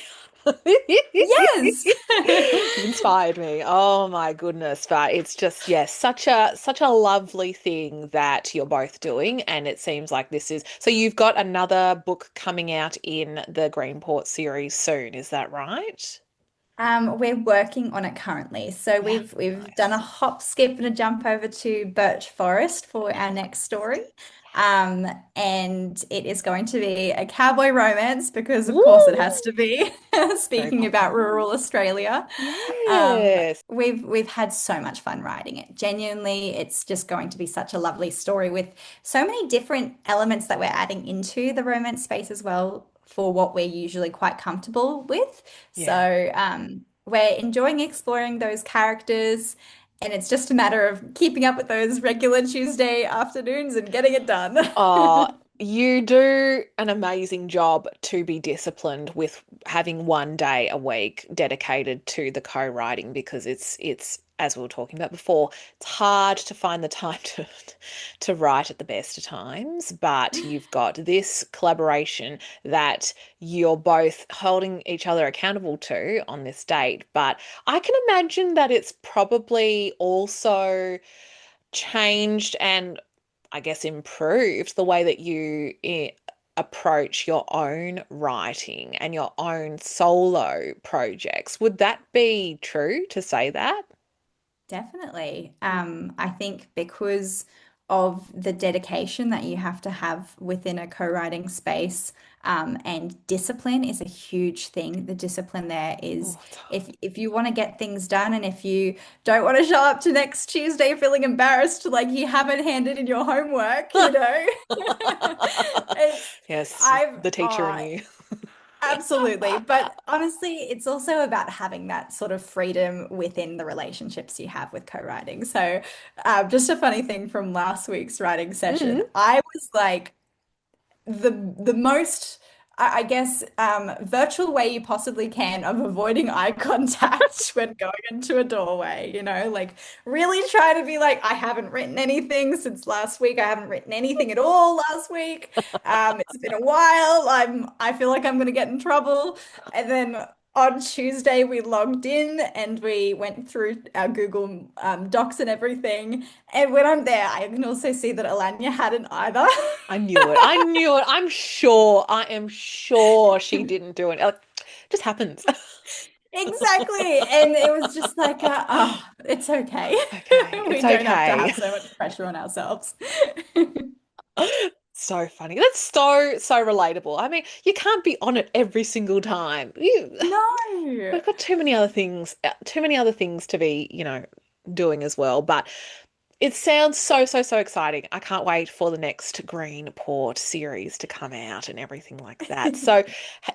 Speaker 2: Yes.
Speaker 1: You've inspired me. Oh my goodness. But it's just, yes, such a lovely thing that you're both doing. And it seems like this is so you've got another book coming out in the Greenport series soon, is that right?
Speaker 2: We're working on it currently. So
Speaker 1: Yeah.
Speaker 2: we've done a
Speaker 1: Nice.
Speaker 2: hop, skip, and a jump over to Birch Forest for our next story. Um, and it is going to be a cowboy romance because, of course, it has to
Speaker 1: Woo!
Speaker 2: be.
Speaker 1: Very
Speaker 2: Speaking about
Speaker 1: popular.
Speaker 2: rural Australia,
Speaker 1: Yes.
Speaker 2: we've had so much fun writing it. Genuinely, it's just going to be such a lovely story with so many different elements that we're adding into the romance space as well for what we're usually quite comfortable with.
Speaker 1: Yeah.
Speaker 2: So, we're enjoying exploring those characters. And it's just a matter of keeping up with those regular Tuesday afternoons and getting it done.
Speaker 1: Oh, you do an amazing job to be disciplined with having one day a week dedicated to the co-writing because it's as we were talking about before, it's hard to find the time to write at the best of times, but you've got this collaboration that you're both holding each other accountable to on this date. But I can imagine that it's probably also changed and I guess improved the way that you approach your own writing and your own solo projects. Would that be true to say that?
Speaker 2: Definitely. I think because of the dedication that you have to have within a co-writing space, and discipline is a huge thing. The discipline there is
Speaker 1: Oh, it's
Speaker 2: if you want to get things done and if you don't want to show up to next Tuesday feeling embarrassed like you haven't handed in your homework,
Speaker 1: hard.
Speaker 2: it's
Speaker 1: Yes,
Speaker 2: I've
Speaker 1: the teacher in you.
Speaker 2: Absolutely. But honestly, it's also about having that sort of freedom within the relationships you have with co-writing. So, just a funny thing from last week's writing session,
Speaker 1: Mm.
Speaker 2: I was like, the most, I guess, virtual way you possibly can of avoiding eye contact when going into a doorway, like really try to be like, I haven't written anything since last week. I haven't written anything at all last week. It's been a while. I feel like I'm gonna get in trouble. And then on Tuesday we logged in and we went through our Google Docs and everything. And when I'm there, I can also see that Alanya hadn't either.
Speaker 1: I knew it. I knew it. I'm sure. I am sure she didn't do it. Like, just happens.
Speaker 2: Exactly. And it was just like, oh, it's okay.
Speaker 1: Okay,
Speaker 2: We
Speaker 1: it's
Speaker 2: don't have to
Speaker 1: okay.
Speaker 2: have so much pressure on ourselves.
Speaker 1: So funny. That's so relatable. I mean, you can't be on it every single time.
Speaker 2: No.
Speaker 1: We've got too many other things to be, doing as well. But it sounds so exciting. I can't wait for the next Greenport series to come out and everything like that. So,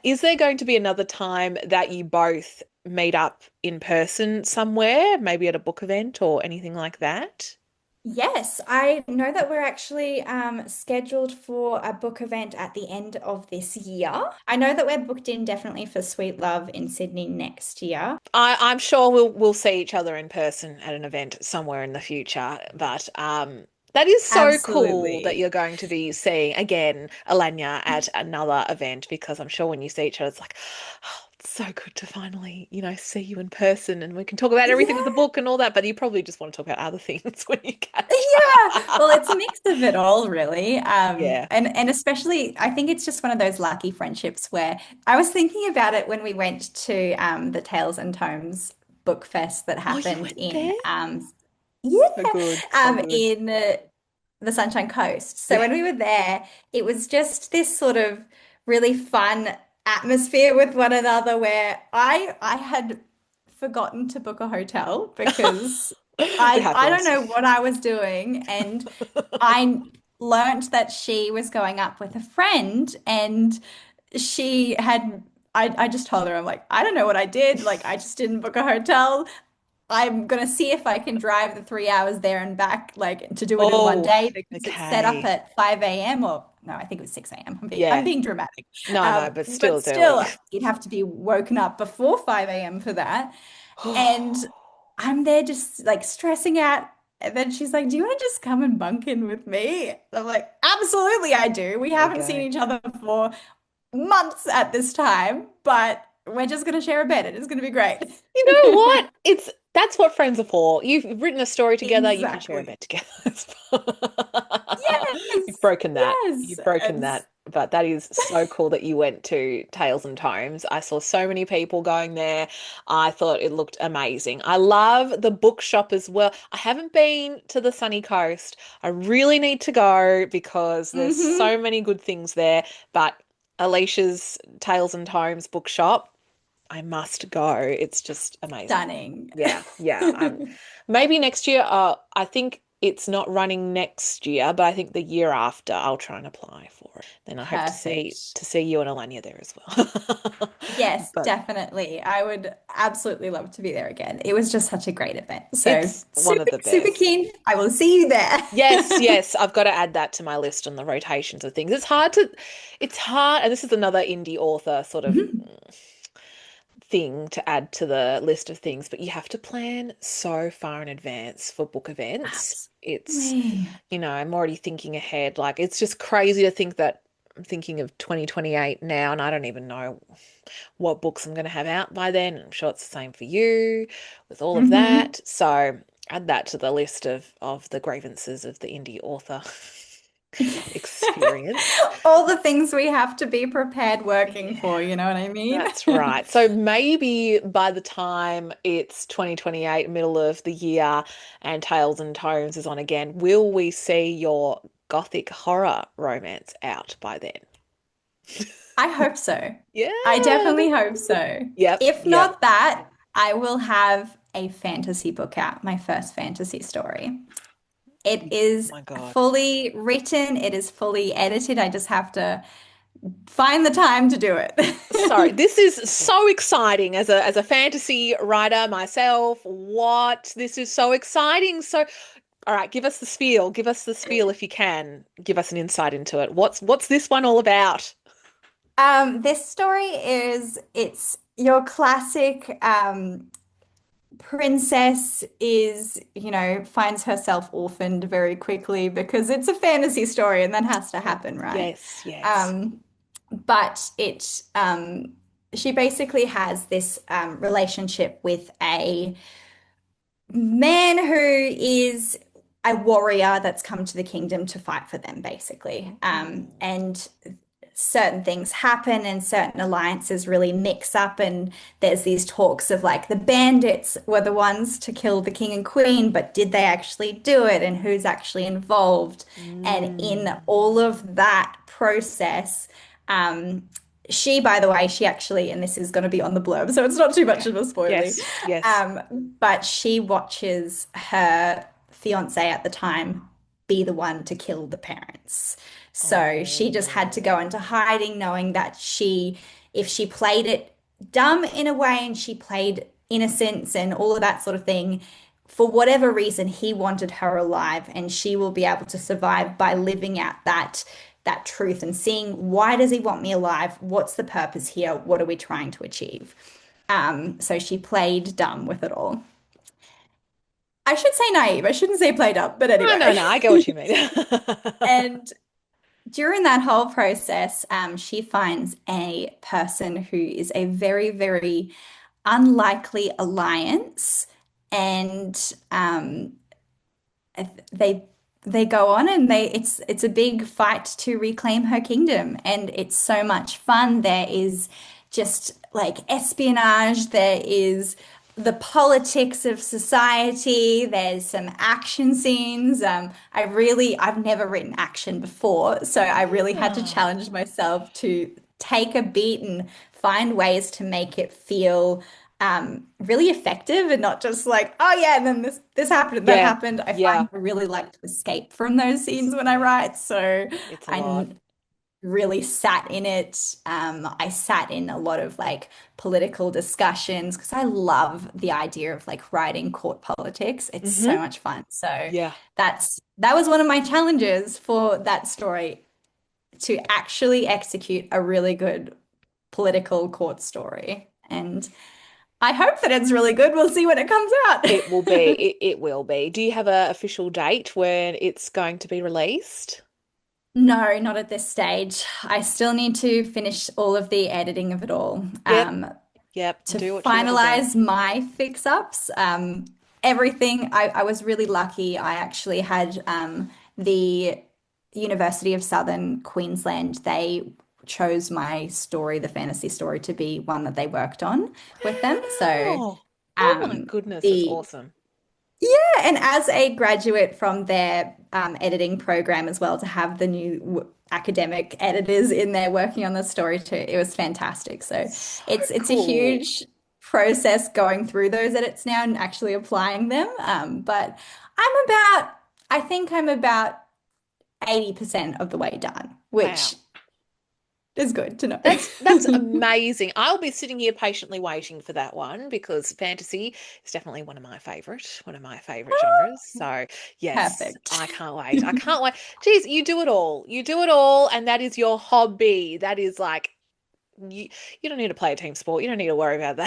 Speaker 1: is there going to be another time that you both meet up in person somewhere, maybe at a book event or anything like that?
Speaker 2: Yes, I know that we're actually scheduled for a book event at the end of this year. I know that we're booked in definitely for Sweet Love in Sydney next year.
Speaker 1: I'm sure we'll see each other in person at an event somewhere in the future. But that is so cool that
Speaker 2: Absolutely.
Speaker 1: you're going to be seeing again Alanya at another event because I'm sure when you see each other, it's like, oh, it's so good to finally, see you in person and we can talk about everything with the
Speaker 2: Yeah.
Speaker 1: book and all that. But you probably just want to talk about other things when you catch
Speaker 2: Yeah, well, it's a
Speaker 1: up.
Speaker 2: mix of it all, really.
Speaker 1: Yeah.
Speaker 2: And especially, I think it's just one of those lucky friendships where I was thinking about it when we went to the Tales and Tomes book fest that
Speaker 1: Oh, you
Speaker 2: happened
Speaker 1: went
Speaker 2: in
Speaker 1: there?
Speaker 2: yeah
Speaker 1: So good, so good.
Speaker 2: in the Sunshine Coast. So
Speaker 1: Yeah.
Speaker 2: when we were there, it was just this sort of really fun atmosphere with one another where I had forgotten to book a hotel because
Speaker 1: It
Speaker 2: I don't
Speaker 1: happens.
Speaker 2: know what I was doing, and I learnt that she was going up with a friend, and she had. I just told her, I'm like, I don't know what I did. Like, I just didn't book a hotel. I'm gonna see if I can drive the 3 hours there and back, like to do it in one
Speaker 1: Oh,
Speaker 2: day because it's set up
Speaker 1: okay.
Speaker 2: at 5 a.m. or no, I think it was 6 a.m. I'm
Speaker 1: Yeah.
Speaker 2: being dramatic.
Speaker 1: No, but still
Speaker 2: But
Speaker 1: it's early.
Speaker 2: still, you'd have to be woken up before 5 a.m. for that. And I'm there just like stressing out. And then she's like, do you want to just come and bunk in with me? I'm like, absolutely, I do. We
Speaker 1: There you
Speaker 2: haven't seen
Speaker 1: go.
Speaker 2: each other for months at this time, but we're just going to share a bed and it's going to be great.
Speaker 1: You know what? That's what friends are for. You've written a story together, you can share a
Speaker 2: Exactly.
Speaker 1: bed together.
Speaker 2: Yes,
Speaker 1: You've broken that.
Speaker 2: yes.
Speaker 1: You've broken
Speaker 2: And
Speaker 1: that. but that is so cool that you went to Tales and Tomes. I saw so many people going there. I thought it looked amazing. I love the bookshop as well. I haven't been to the Sunny Coast. I really need to go because there's so
Speaker 2: Hmm.
Speaker 1: many good things there. But Alicia's Tales and Tomes bookshop, I must go. It's just amazing.
Speaker 2: Stunning.
Speaker 1: Yeah, yeah. Maybe next year. I think it's not running next year, but I think the year after I'll try and apply for it. Then I hope
Speaker 2: Perfect.
Speaker 1: to see you and Alanya there as well.
Speaker 2: Yes,
Speaker 1: But
Speaker 2: definitely. I would absolutely love to be there again. It was just such a great event. So
Speaker 1: it's one of
Speaker 2: super,
Speaker 1: the
Speaker 2: super
Speaker 1: best.
Speaker 2: keen. I will see you there.
Speaker 1: Yes, yes, I've got to add that to my list on the rotations of things. It's hard, and this is another indie author sort of
Speaker 2: Mhm.
Speaker 1: thing to add to the list of things, but you have to plan so far in advance for book events. It's,
Speaker 2: Absolutely.
Speaker 1: I'm already thinking ahead. Like, it's just crazy to think that I'm thinking of 2028 now, and I don't even know what books I'm going to have out by then. I'm sure it's the same for you with all of
Speaker 2: Hmm.
Speaker 1: that. So add that to the list of the grievances of the indie author experience.
Speaker 2: All the things we have to be prepared working
Speaker 1: Yeah.
Speaker 2: for, you know what I mean?
Speaker 1: That's right. So maybe by the time it's 2028, middle of the year, and Tales and Tomes is on again, will we see your gothic horror romance out by then?
Speaker 2: I hope so. I
Speaker 1: Yeah.
Speaker 2: definitely hope so.
Speaker 1: Yep.
Speaker 2: If
Speaker 1: Yep.
Speaker 2: not that, I will have a fantasy book out, my first fantasy story. It
Speaker 1: Oh
Speaker 2: is
Speaker 1: my God.
Speaker 2: fully written, it is fully edited. I just have to find the time to do
Speaker 1: Sorry,
Speaker 2: it.
Speaker 1: this is so exciting as a fantasy writer myself. What? This is so exciting. So, all right, give us the spiel. Give us the spiel if you can. Give us an insight into it. What's this one all about?
Speaker 2: This story it's your classic princess is, finds herself orphaned very quickly because it's a fantasy story and that has to
Speaker 1: Oh,
Speaker 2: happen, right?
Speaker 1: yes, yes.
Speaker 2: Um, but she basically has this relationship with a man who is a warrior that's come to the kingdom to fight for them, basically.
Speaker 1: Mm.
Speaker 2: And certain things happen and certain alliances really mix up. And there's these talks of like the bandits were the ones to kill the king and queen, but did they actually do it? And who's actually involved? And in
Speaker 1: Mm.
Speaker 2: all of that process, um, by the way, she actually, and this is going to be on the blurb, so it's not too much
Speaker 1: Okay.
Speaker 2: of a spoilie,
Speaker 1: Yes, yes.
Speaker 2: um, but she watches her fiance at the time be the one to kill the parents. So she just had to go
Speaker 1: Oh.
Speaker 2: into hiding, knowing that if she played it dumb in a way and she played innocence and all of that sort of thing, for whatever reason, he wanted her alive, and she will be able to survive by living out that truth and seeing why does he want me alive? What's the purpose here? What are we trying to achieve? So she played dumb with it all. I should say naive. I shouldn't say played up, but
Speaker 1: No, no,
Speaker 2: anyway.
Speaker 1: no. I get what you mean.
Speaker 2: And during that whole process, she finds a person who is a very, very unlikely alliance, and they they go on and it's a big fight to reclaim her kingdom, and it's so much fun. There is just like espionage, there is the politics of society, there's some action scenes. I've never written action before, so I really had to
Speaker 1: Ah,
Speaker 2: challenge myself to take a beat and find ways to make it feel really effective and not just like, oh yeah, and then this happened and that
Speaker 1: yeah,
Speaker 2: happened. I
Speaker 1: yeah.
Speaker 2: find I really like to escape from those scenes when I
Speaker 1: Yeah,
Speaker 2: write. So
Speaker 1: it's a
Speaker 2: I
Speaker 1: lot.
Speaker 2: really sat in it. I sat in a lot of like political discussions because I love the idea of like writing court politics. It's so
Speaker 1: Hmm.
Speaker 2: much fun. So
Speaker 1: Yeah.
Speaker 2: that was one of my challenges for that story, to actually execute a really good political court story. And I hope that it's really good. We'll see when it comes out.
Speaker 1: It will be. It will be. Do you have an official date when it's going to be released?
Speaker 2: No, not at this stage. I still need to finish all of the editing of it all,
Speaker 1: Yep. Yep.
Speaker 2: to
Speaker 1: Do what you got to do.
Speaker 2: finalize my fix-ups. Everything, I was really lucky. I actually had the University of Southern Queensland, they chose my story, the fantasy story, to be one that they worked on with them. So
Speaker 1: Wow. Oh my
Speaker 2: um,
Speaker 1: goodness, that's
Speaker 2: the
Speaker 1: awesome.
Speaker 2: and as a graduate from their editing program as well, to have the new academic editors in there working on the story too, it was fantastic. So
Speaker 1: So
Speaker 2: it's a
Speaker 1: cool.
Speaker 2: huge process going through those edits now and actually applying them. But I'm about, I think I'm about 80% of the way done, which
Speaker 1: Wow.
Speaker 2: is good to
Speaker 1: That's
Speaker 2: know.
Speaker 1: amazing. I'll be sitting here patiently waiting for that one because fantasy is definitely one of my favorite genres. So, yes,
Speaker 2: Perfect.
Speaker 1: I can't wait. I can't wait. Geez, you do it all. You do it all, and that is your hobby. That is like you you don't need to play a team sport. You don't need to worry about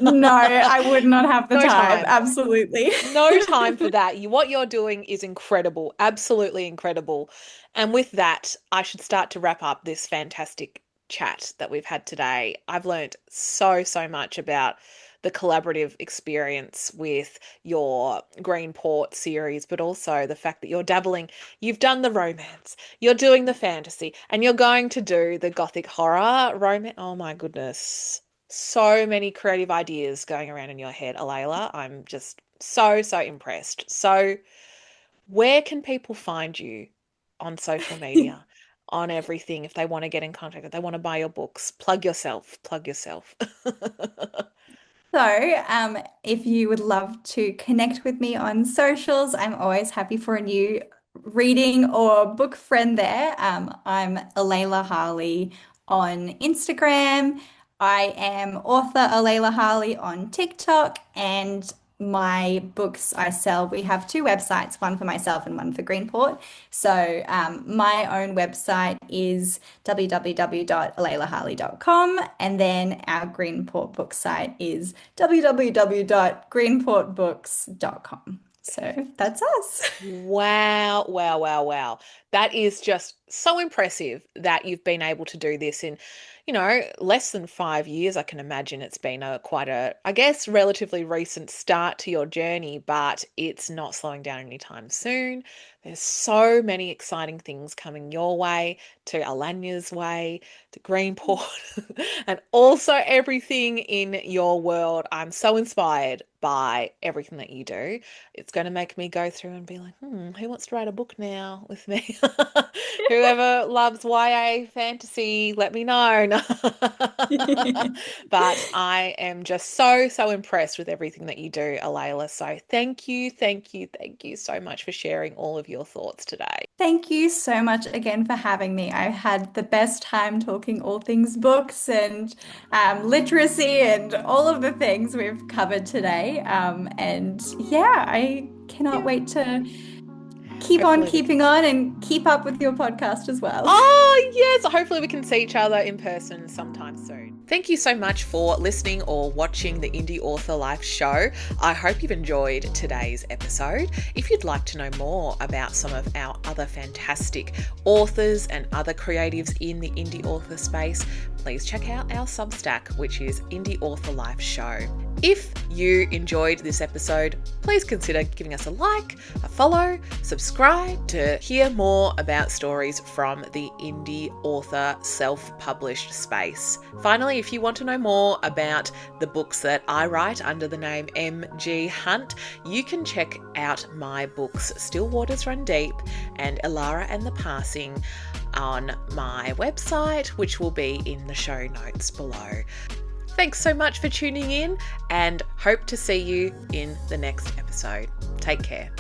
Speaker 2: No,
Speaker 1: that.
Speaker 2: I would not have the
Speaker 1: No
Speaker 2: time.
Speaker 1: time.
Speaker 2: Absolutely.
Speaker 1: No time for that. What you're doing is incredible, absolutely incredible. And with that, I should start to wrap up this fantastic chat that we've had today. I've learned so much about the collaborative experience with your Greenport series, but also the fact that you've done the romance, you're doing the fantasy, and you're going to do the gothic horror romance. Oh my goodness. So many creative ideas going around in your head, Elaelah. I'm just so impressed. So, where can people find you on social media, on everything, if they want to get in contact, if they want to buy your books? Plug yourself, plug yourself.
Speaker 2: So, if you would love to connect with me on socials, I'm always happy for a new reading or book friend there. I'm Elaelah Harley on Instagram. I am author Elaelah Harley on TikTok, and my books I sell. We have two websites, one for myself and one for Greenport. So, my own website is www.elaelahharley.com, and then our Greenport book site is www.greenportbooks.com. So that's us.
Speaker 1: Wow, wow, wow, wow. That is just so impressive that you've been able to do this in, less than 5 years. I can imagine it's been I guess, relatively recent start to your journey, but it's not slowing down anytime soon. There's so many exciting things coming your way, to Alanya's way, to Greenport, and also everything in your world. I'm so inspired by everything that you do. It's going to make me go through and be like, who wants to write a book now with me? Whoever loves YA fantasy, let me know. But I am just so impressed with everything that you do, Elaelah. So thank you so much for sharing all of your thoughts today.
Speaker 2: Thank you so much again for having me. I had the best time talking all things books and literacy and all of the things we've covered today. And yeah, I cannot
Speaker 1: Yeah.
Speaker 2: wait to keep on
Speaker 1: Hopefully we can.
Speaker 2: keeping on and keep up with your podcast as well.
Speaker 1: Oh, yes. Hopefully, we can see each other in person sometime soon. Thank you so much for listening or watching the Indie Author Life show. I hope you've enjoyed today's episode. If you'd like to know more about some of our other fantastic authors and other creatives in the indie author space, please check out our Substack, which is Indie Author Life Show. If you enjoyed this episode, please consider giving us a like, a follow, subscribe to hear more about stories from the indie author self-published space. Finally, if you want to know more about the books that I write under the name M.G. Hunt, you can check out my books Still Waters Run Deep and Elara and the Passing on my website, which will be in the show notes below. Thanks so much for tuning in and hope to see you in the next episode. Take care.